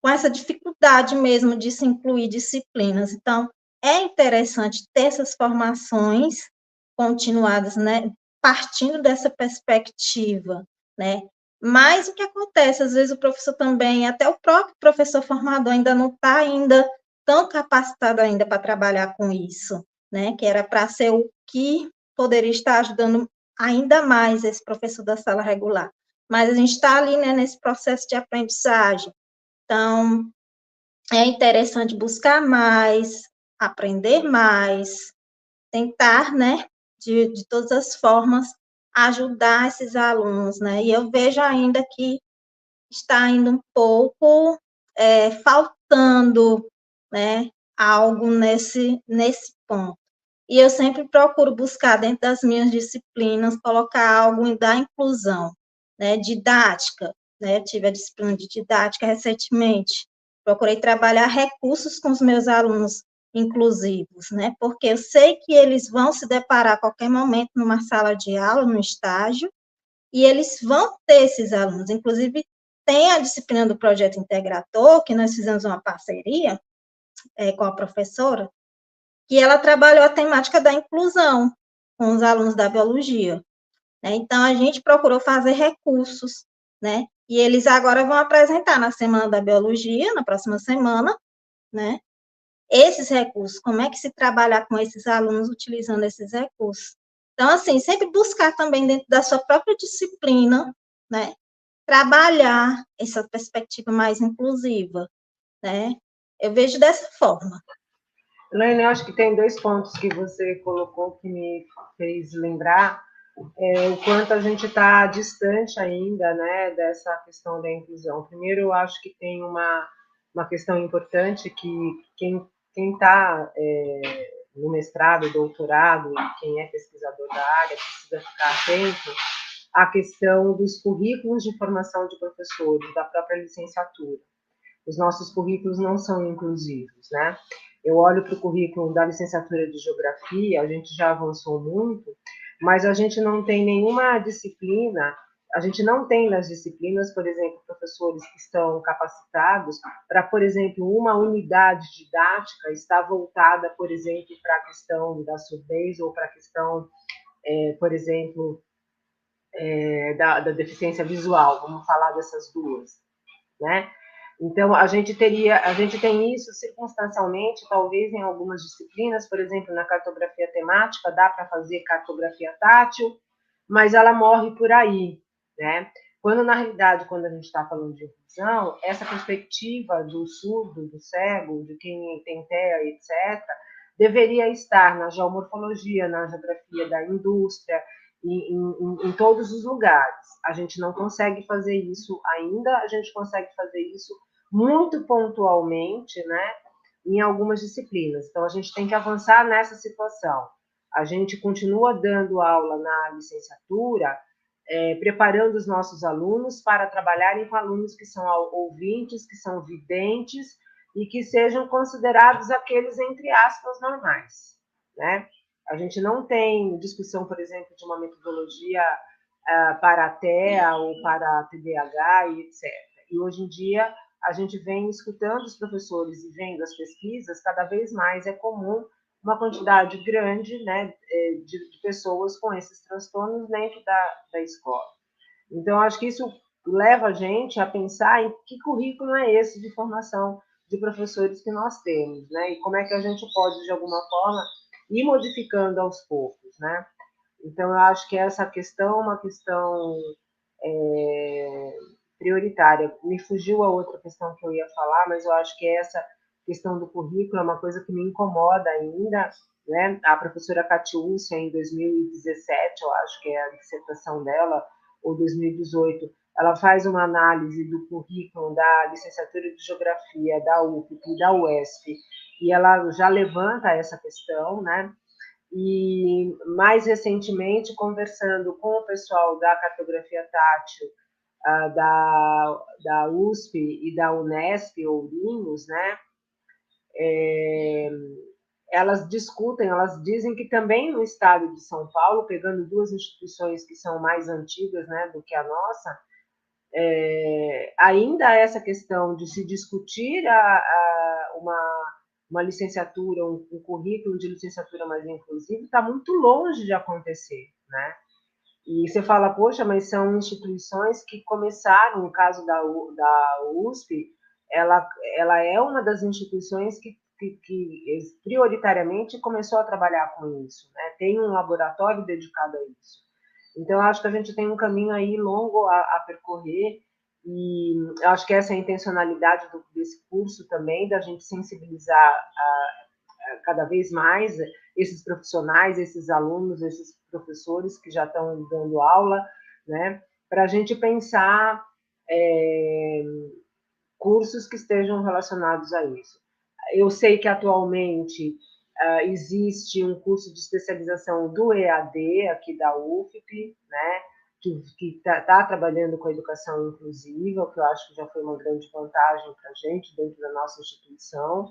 essa dificuldade mesmo de se incluir disciplinas. Então, é interessante ter essas formações continuadas, né, partindo dessa perspectiva, né. Mas o que acontece, às vezes o professor também, até o próprio professor formador ainda não está ainda tão capacitado ainda para trabalhar com isso, né, que era para ser o que poderia estar ajudando ainda mais esse professor da sala regular. Mas a gente está ali, né, nesse processo de aprendizagem. Então, é interessante buscar mais, aprender mais, tentar, né, de todas as formas, ajudar esses alunos, né, e eu vejo ainda que está ainda um pouco faltando, né, algo nesse ponto. E eu sempre procuro buscar, dentro das minhas disciplinas, colocar algo da inclusão, né, didática, né, tive a disciplina de didática recentemente, procurei trabalhar recursos com os meus alunos inclusivos, né? Porque eu sei que eles vão se deparar a qualquer momento numa sala de aula, no estágio, e eles vão ter esses alunos. Inclusive, tem a disciplina do projeto Integrator, que nós fizemos uma parceria com a professora, que ela trabalhou a temática da inclusão com os alunos da biologia, né? Então, a gente procurou fazer recursos, né? E eles agora vão apresentar na Semana da Biologia, na próxima semana, né? Esses recursos, como é que se trabalhar com esses alunos utilizando esses recursos. Então, assim, sempre buscar também dentro da sua própria disciplina, né? Trabalhar essa perspectiva mais inclusiva, né? Eu vejo dessa forma. Elaine, eu acho que tem 2 pontos que você colocou que me fez lembrar o quanto a gente está distante ainda, né, dessa questão da inclusão. Primeiro, eu acho que tem uma questão importante que quem está no mestrado, doutorado, e quem é pesquisador da área precisa ficar atento à questão dos currículos de formação de professores, da própria licenciatura. Os nossos currículos não são inclusivos, né? Eu olho para o currículo da licenciatura de Geografia, a gente já avançou muito, mas a gente não tem nenhuma disciplina, a gente não tem nas disciplinas, por exemplo, professores que estão capacitados para, por exemplo, uma unidade didática estar voltada, por exemplo, para a questão da surdez ou para a questão, por exemplo, da deficiência visual, vamos falar dessas duas, né? Então, a gente tem isso circunstancialmente, talvez em algumas disciplinas, por exemplo, na cartografia temática, dá para fazer cartografia tátil, mas ela morre por aí, né? Quando, na realidade, quando a gente está falando de inclusão, essa perspectiva do surdo, do cego, de quem tem TEA, etc., deveria estar na geomorfologia, na geografia da indústria, em todos os lugares. A gente não consegue fazer isso ainda, a gente consegue fazer isso muito pontualmente, né, em algumas disciplinas. Então, a gente tem que avançar nessa situação. A gente continua dando aula na licenciatura, preparando os nossos alunos para trabalharem com alunos que são ouvintes, que são videntes e que sejam considerados aqueles, entre aspas, normais, né? A gente não tem discussão, por exemplo, de uma metodologia para a TEA ou para a TDAH e etc. E hoje em dia a gente vem escutando os professores e vendo as pesquisas, cada vez mais é comum uma quantidade grande, né, de pessoas com esses transtornos dentro da escola. Então, acho que isso leva a gente a pensar em que currículo é esse de formação de professores que nós temos, né? E como é que a gente pode, de alguma forma, ir modificando aos poucos, né? Então, eu acho que essa questão é uma questão prioritária. Me fugiu a outra questão que eu ia falar, mas eu acho que essa questão do currículo é uma coisa que me incomoda ainda, né? A professora Catiúcia, em 2017, eu acho que é a dissertação dela, ou 2018, ela faz uma análise do currículo da licenciatura de Geografia da UFP e da UESP, e ela já levanta essa questão, né? E mais recentemente, conversando com o pessoal da cartografia tátil, da USP e da Unesp, Ourinhos, né? Elas discutem, elas dizem que também no estado de São Paulo, pegando duas instituições que são mais antigas, né, do que a nossa, ainda essa questão de se discutir uma licenciatura, um currículo de licenciatura mais inclusivo, está muito longe de acontecer, né? E você fala, poxa, mas são instituições que começaram, no caso da USP, ela é uma das instituições que prioritariamente começou a trabalhar com isso, né? Tem um laboratório dedicado a isso. Então, eu acho que a gente tem um caminho aí longo a percorrer, e eu acho que essa é a intencionalidade desse curso também, da gente sensibilizar cada vez mais esses profissionais, esses alunos, esses professores que já estão dando aula, né, para a gente pensar cursos que estejam relacionados a isso. Eu sei que atualmente existe um curso de especialização do EAD aqui da UFP, né, que está trabalhando com a educação inclusiva, que eu acho que já foi uma grande vantagem para a gente dentro da nossa instituição.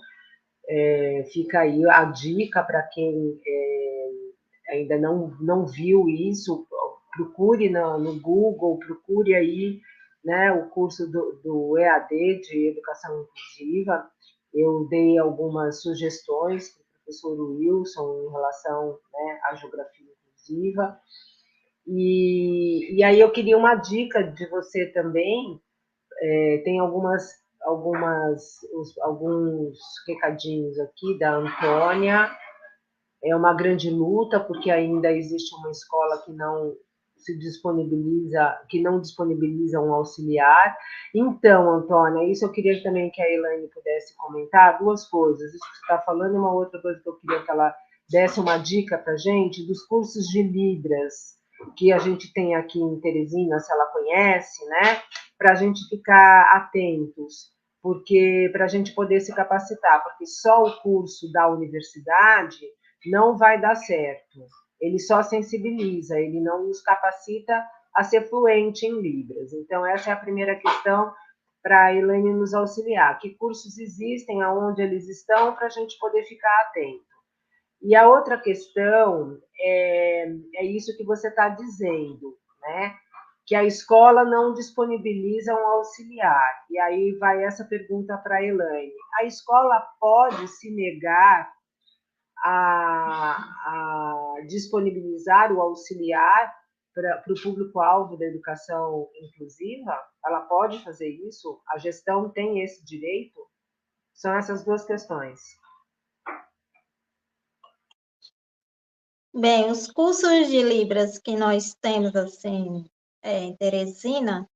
Fica aí a dica para quem ainda não viu isso, procure no Google, procure aí, né, o curso do EAD, de Educação Inclusiva. Eu dei algumas sugestões para o professor Wilson em relação, né, à geografia inclusiva. E aí eu queria uma dica de você também. Tem alguns recadinhos aqui da Antônia. É uma grande luta, porque ainda existe uma escola que não disponibiliza um auxiliar. Então, Antônia, isso eu queria também que a Elaine pudesse comentar, duas coisas. Isso que você está falando, uma outra coisa que eu queria que ela desse uma dica para a gente, dos cursos de Libras, que a gente tem aqui em Teresina, se ela conhece, né? Para a gente ficar atentos, porque para a gente poder se capacitar, porque só o curso da universidade não vai dar certo. Ele só sensibiliza, ele não nos capacita a ser fluente em Libras. Então, essa é a primeira questão para a Elaine nos auxiliar. Que cursos existem, aonde eles estão, para a gente poder ficar atento. E a outra questão é isso que você está dizendo, né? Que a escola não disponibiliza um auxiliar. E aí vai essa pergunta para a Elaine. A escola pode se negar a disponibilizar o auxiliar para o público-alvo da educação inclusiva? Ela pode fazer isso? A gestão tem esse direito? São essas duas questões. Bem, os cursos de Libras que nós temos, assim, em Teresina,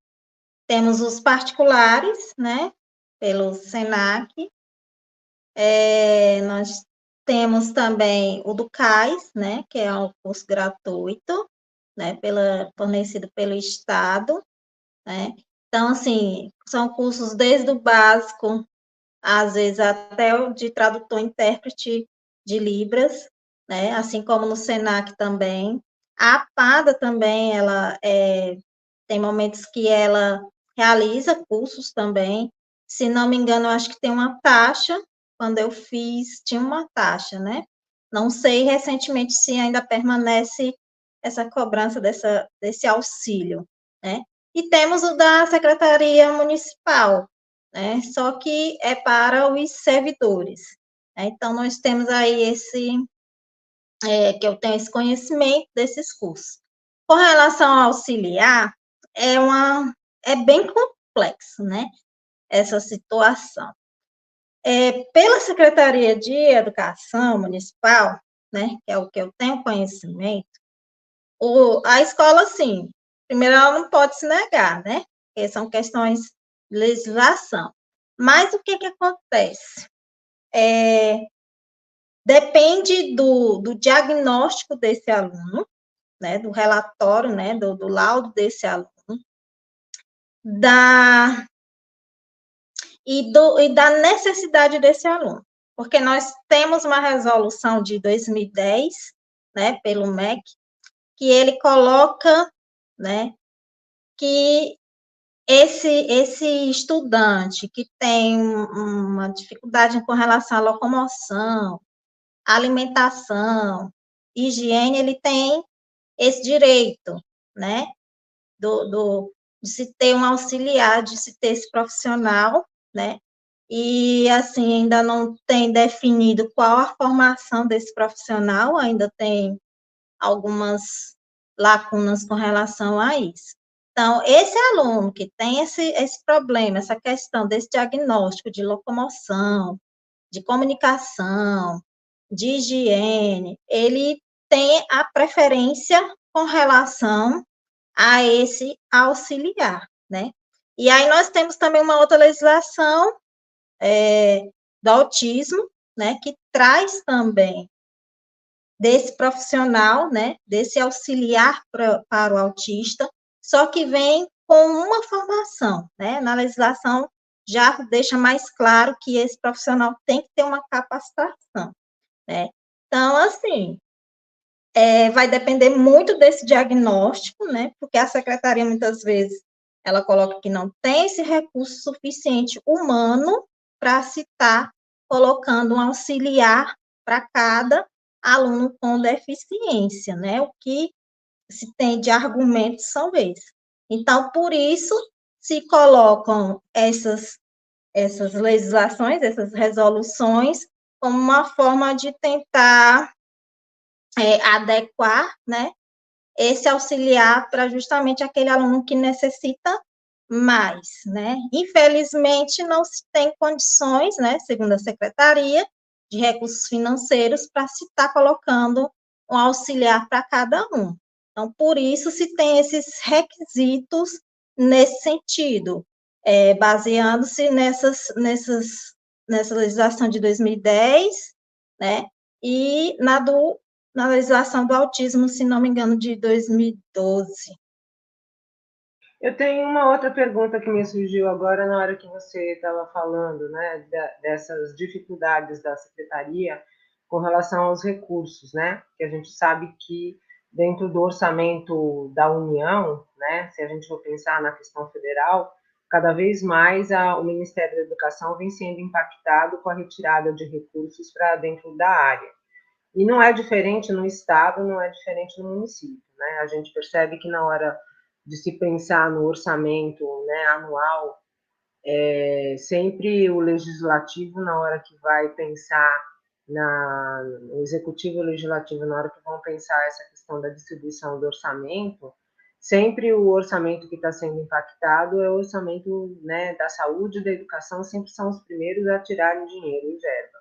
temos os particulares, né, pelo SENAC, nós temos também o do CAIS, né, que é um curso gratuito, né, fornecido pelo Estado, né. Então, assim, são cursos desde o básico, às vezes até o de tradutor e intérprete de Libras, né, assim como no SENAC também. A APADA também, ela tem momentos que ela realiza cursos também. Se não me engano, eu acho que tem uma taxa. Quando eu fiz, tinha uma taxa, né? Não sei recentemente se ainda permanece essa cobrança desse auxílio, né? E temos o da Secretaria Municipal, né? Só que é para os servidores, né? Então, nós temos aí que eu tenho esse conhecimento desses cursos. Com relação ao auxiliar, é bem complexo, né? Essa situação. Pela Secretaria de Educação Municipal, né, que é o que eu tenho conhecimento, a escola, sim, primeiro ela não pode se negar, né? Porque são questões de legislação. Mas o que acontece? Depende do diagnóstico desse aluno, né, do relatório, né, do laudo desse aluno, e da necessidade desse aluno. Porque nós temos uma resolução de 2010, né, pelo MEC, que ele coloca, né, que esse estudante que tem uma dificuldade com relação à locomoção, alimentação, higiene, ele tem esse direito, né, de se ter um auxiliar, de se ter esse profissional, né, e, assim, ainda não tem definido qual a formação desse profissional, ainda tem algumas lacunas com relação a isso. Então, esse aluno que tem esse problema, essa questão desse diagnóstico de locomoção, de comunicação, de higiene, ele tem a preferência com relação a esse auxiliar, né? E aí nós temos também uma outra legislação do autismo, né, que traz também desse profissional, né, desse auxiliar para o autista, só que vem com uma formação, né, na legislação já deixa mais claro que esse profissional tem que ter uma capacitação, né. Então, assim, vai depender muito desse diagnóstico, né, porque a secretaria, muitas vezes, ela coloca que não tem esse recurso suficiente humano para citar colocando um auxiliar para cada aluno com deficiência, né? O que se tem de argumentos são esses. Então, por isso, se colocam essas legislações, essas resoluções, como uma forma de tentar adequar, né, esse auxiliar para justamente aquele aluno que necessita mais, né? Infelizmente, não se tem condições, né, segundo a Secretaria de Recursos Financeiros, para se estar colocando um auxiliar para cada um. Então, por isso se tem esses requisitos nesse sentido, baseando-se nessa legislação de 2010, né, e na legislação do autismo, se não me engano, de 2012. Eu tenho uma outra pergunta que me surgiu agora na hora que você estava falando, né, dessas dificuldades da secretaria com relação aos recursos, né? Que a gente sabe que dentro do orçamento da União, né, se a gente for pensar na questão federal, cada vez mais o Ministério da Educação vem sendo impactado com a retirada de recursos para dentro da área. E não é diferente no estado, não é diferente no município, né? A gente percebe que na hora de se pensar no orçamento, né, anual, sempre o legislativo, na hora que vai pensar no executivo e o legislativo, na hora que vão pensar essa questão da distribuição do orçamento, sempre o orçamento que está sendo impactado é o orçamento, né, da saúde e da educação, sempre são os primeiros a tirarem dinheiro e verba.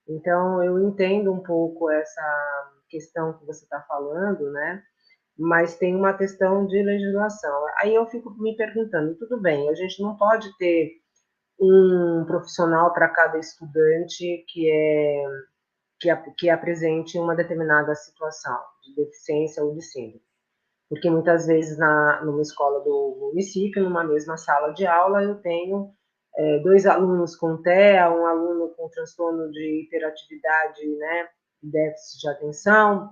Então, eu entendo um pouco essa questão que você está falando, né? Mas tem uma questão de legislação. Aí eu fico me perguntando, tudo bem, a gente não pode ter um profissional para cada estudante que apresente uma determinada situação de deficiência ou de síndrome. Porque muitas vezes numa escola do município, numa mesma sala de aula, eu tenho dois alunos com TEA, um aluno com transtorno de hiperatividade, né, déficit de atenção,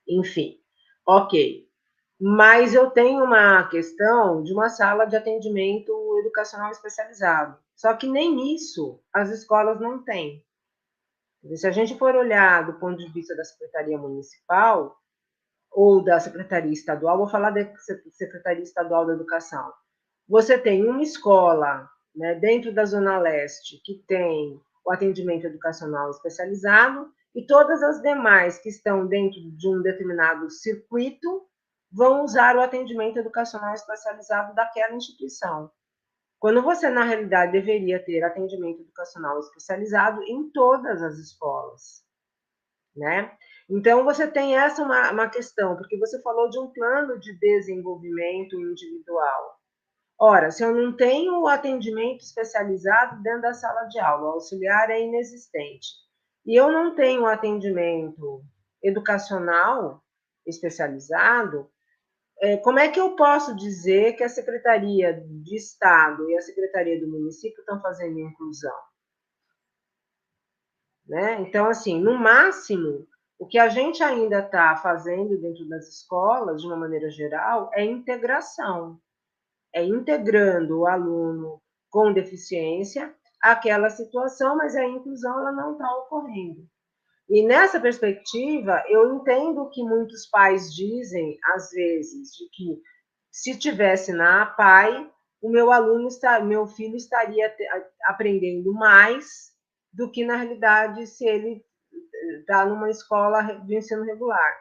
enfim, ok. Mas eu tenho uma questão de uma sala de atendimento educacional especializado. Só que nem isso as escolas não têm. Se a gente for olhar do ponto de vista da Secretaria Municipal ou da Secretaria Estadual, vou falar da Secretaria Estadual da Educação. Você tem uma escola, né, dentro da Zona Leste que tem o atendimento educacional especializado e todas as demais que estão dentro de um determinado circuito vão usar o atendimento educacional especializado daquela instituição. Quando você, na realidade, deveria ter atendimento educacional especializado em todas as escolas, né? Então, você tem essa uma questão, porque você falou de um plano de desenvolvimento individual. Ora, se eu não tenho o atendimento especializado dentro da sala de aula, o auxiliar é inexistente, e eu não tenho atendimento educacional especializado, como é que eu posso dizer que a Secretaria de Estado e a Secretaria do Município estão fazendo inclusão? Né? Então, assim, no máximo, o que a gente ainda está fazendo dentro das escolas, de uma maneira geral, é integração. É integrando o aluno com deficiência àquela situação, mas a inclusão ela não está ocorrendo. E nessa perspectiva, eu entendo que muitos pais dizem, às vezes, de que se tivesse na APAE, meu filho estaria aprendendo mais do que na realidade se ele está numa escola de ensino regular,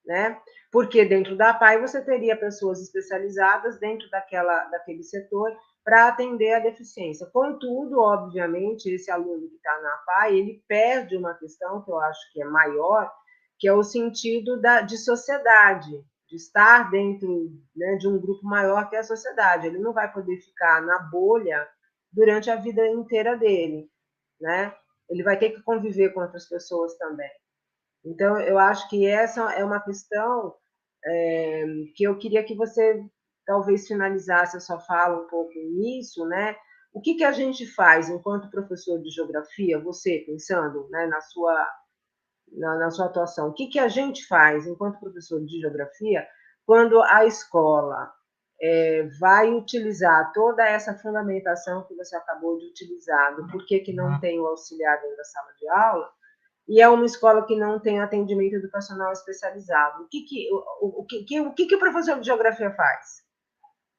né? Porque dentro da APAE você teria pessoas especializadas dentro daquele setor para atender a deficiência. Contudo, obviamente, esse aluno que está na APAE, ele perde uma questão que eu acho que é maior, que é o sentido de sociedade, de estar dentro, né, de um grupo maior que é a sociedade. Ele não vai poder ficar na bolha durante a vida inteira dele, né? Ele vai ter que conviver com outras pessoas também. Então, eu acho que essa é uma questão que eu queria que você talvez finalizasse a sua fala um pouco nisso, né? O que a gente faz enquanto professor de geografia, você pensando, né, na sua atuação, o que a gente faz enquanto professor de geografia quando a escola vai utilizar toda essa fundamentação que você acabou de utilizar, do porquê que não tem o auxiliar dentro da sala de aula, e é uma escola que não tem atendimento educacional especializado. O professor de geografia faz?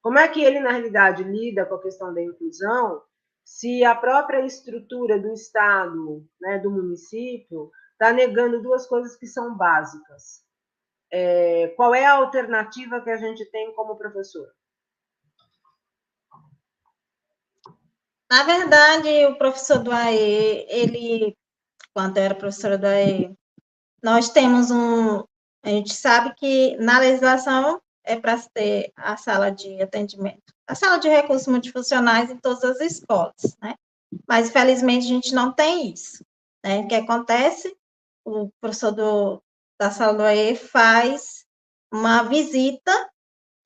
Como é que ele, na realidade, lida com a questão da inclusão, se a própria estrutura do Estado, né, do município, está negando duas coisas que são básicas? Qual é a alternativa que a gente tem como professor? Na verdade, o professor do AE, ele, quando eu era professora do AE, nós temos a gente sabe que na legislação é para ter a sala de atendimento, a sala de recursos multifuncionais em todas as escolas, né? Mas, infelizmente, a gente não tem isso, né? O que acontece? O professor da sala do AE faz uma visita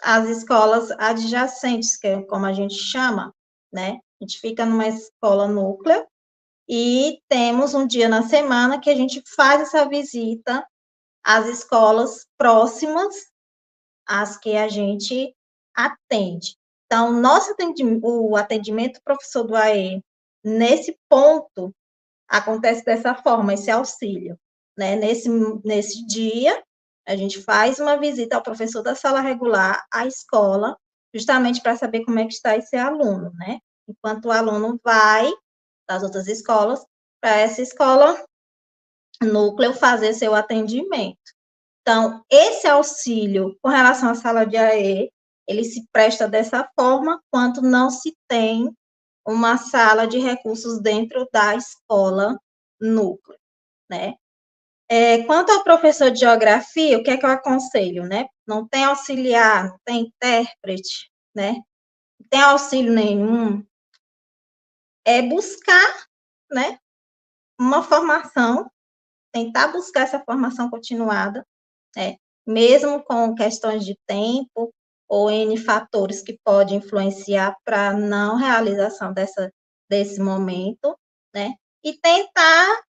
às escolas adjacentes, que é como a gente chama, né? A gente fica numa escola núcleo e temos um dia na semana que a gente faz essa visita às escolas próximas às que a gente atende. Então, o atendimento professor do AE, nesse ponto, acontece dessa forma, esse auxílio, né? Nesse dia, a gente faz uma visita ao professor da sala regular à escola, justamente para saber como é que está esse aluno, né? Enquanto o aluno vai das outras escolas para essa escola núcleo fazer seu atendimento. Então, esse auxílio com relação à sala de AE, ele se presta dessa forma quando não se tem uma sala de recursos dentro da escola núcleo, né? Quanto ao professor de geografia, o que é que eu aconselho, né? Não tem auxiliar, não tem intérprete, né? Não tem auxílio nenhum. É buscar, né? Uma formação, tentar buscar essa formação continuada, né? Mesmo com questões de tempo ou N fatores que podem influenciar para a não realização desse momento, né? E tentar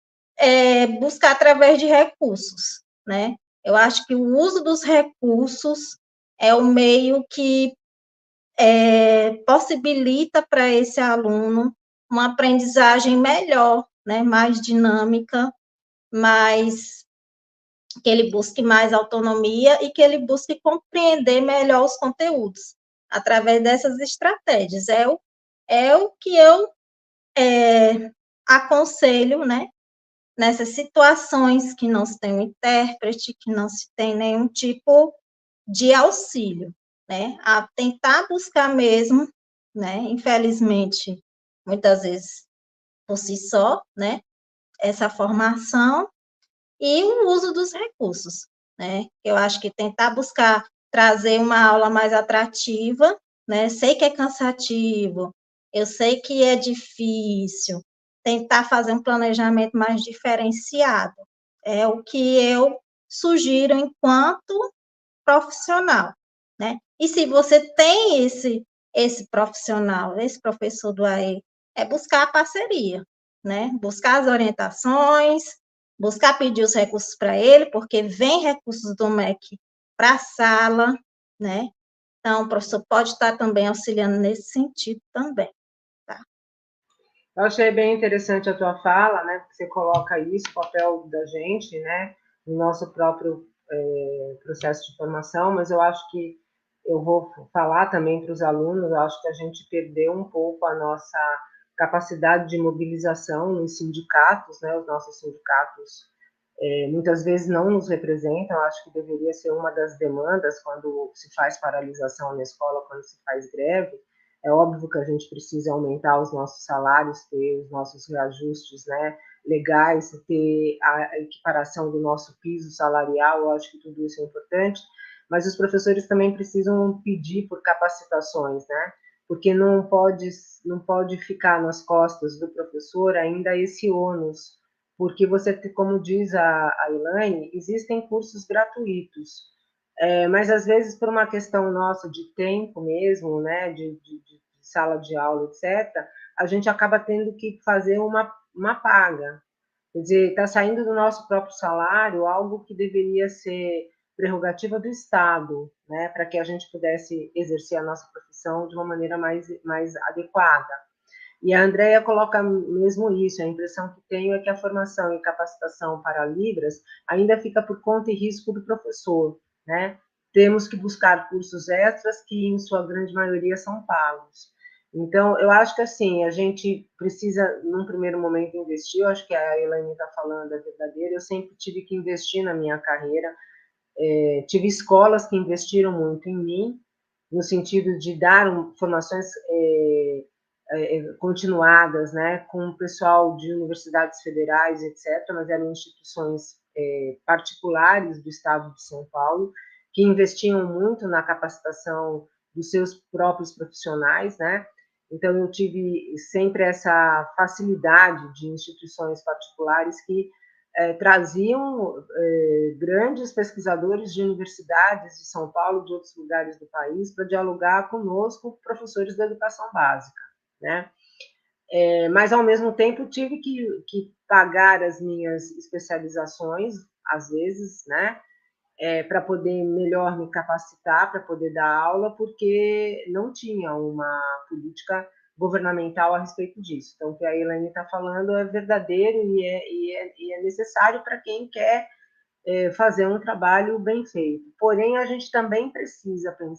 buscar através de recursos, né? Eu acho que o uso dos recursos é o meio que possibilita para esse aluno uma aprendizagem melhor, né? Mais dinâmica, mais que ele busque mais autonomia e que ele busque compreender melhor os conteúdos através dessas estratégias. É o que eu aconselho, né? Nessas situações que não se tem um intérprete, que não se tem nenhum tipo de auxílio, né? A tentar buscar mesmo, né? Infelizmente, muitas vezes por si só, né? Essa formação e o uso dos recursos, né? Eu acho que tentar buscar trazer uma aula mais atrativa, né? Sei que é cansativo, eu sei que é difícil, tentar fazer um planejamento mais diferenciado. É o que eu sugiro enquanto profissional, né? E se você tem esse profissional, esse professor do AE, é buscar a parceria, né? Buscar as orientações, buscar pedir os recursos para ele, porque vem recursos do MEC para a sala, né? Então, o professor pode estar também auxiliando nesse sentido também, tá? Eu achei bem interessante a tua fala, né? Porque você coloca isso, o papel da gente, né? No nosso próprio processo de formação, mas eu acho que eu vou falar também para os alunos, eu acho que a gente perdeu um pouco a nossa capacidade de mobilização nos sindicatos, né? Os nossos sindicatos muitas vezes não nos representam, acho que deveria ser uma das demandas quando se faz paralisação na escola, quando se faz greve. É óbvio que a gente precisa aumentar os nossos salários, ter os nossos reajustes, né, legais, ter a equiparação do nosso piso salarial, eu acho que tudo isso é importante, mas os professores também precisam pedir por capacitações, né, porque não pode ficar nas costas do professor ainda esse ônus, porque você, como diz a Elaine, existem cursos gratuitos, mas às vezes por uma questão nossa de tempo mesmo, né, de sala de aula, etc., a gente acaba tendo que fazer uma paga. Quer dizer, está saindo do nosso próprio salário algo que deveria ser prerrogativa do Estado, né, para que a gente pudesse exercer a nossa profissão de uma maneira mais adequada. E a Andrea coloca mesmo isso, a impressão que tenho é que a formação e capacitação para Libras ainda fica por conta e risco do professor, né? Temos que buscar cursos extras que, em sua grande maioria, são pagos. Então, eu acho que, assim, a gente precisa, num primeiro momento, investir, eu acho que a Elaine está falando é verdadeira, eu sempre tive que investir na minha carreira, tive escolas que investiram muito em mim, no sentido de dar formações continuadas, né, com o pessoal de universidades federais, etc., mas eram instituições particulares do estado de São Paulo, que investiam muito na capacitação dos seus próprios profissionais, né? Então, eu tive sempre essa facilidade de instituições particulares que traziam grandes pesquisadores de universidades de São Paulo, de outros lugares do país, para dialogar conosco, professores da educação básica, né? Mas, ao mesmo tempo, tive que pagar as minhas especializações, às vezes, né? Para poder melhor me capacitar, para poder dar aula, porque não tinha uma política governamental a respeito disso. Então, o que a Elaine está falando é verdadeiro e é necessário para quem quer fazer um trabalho bem feito. Porém, a gente também precisa pensar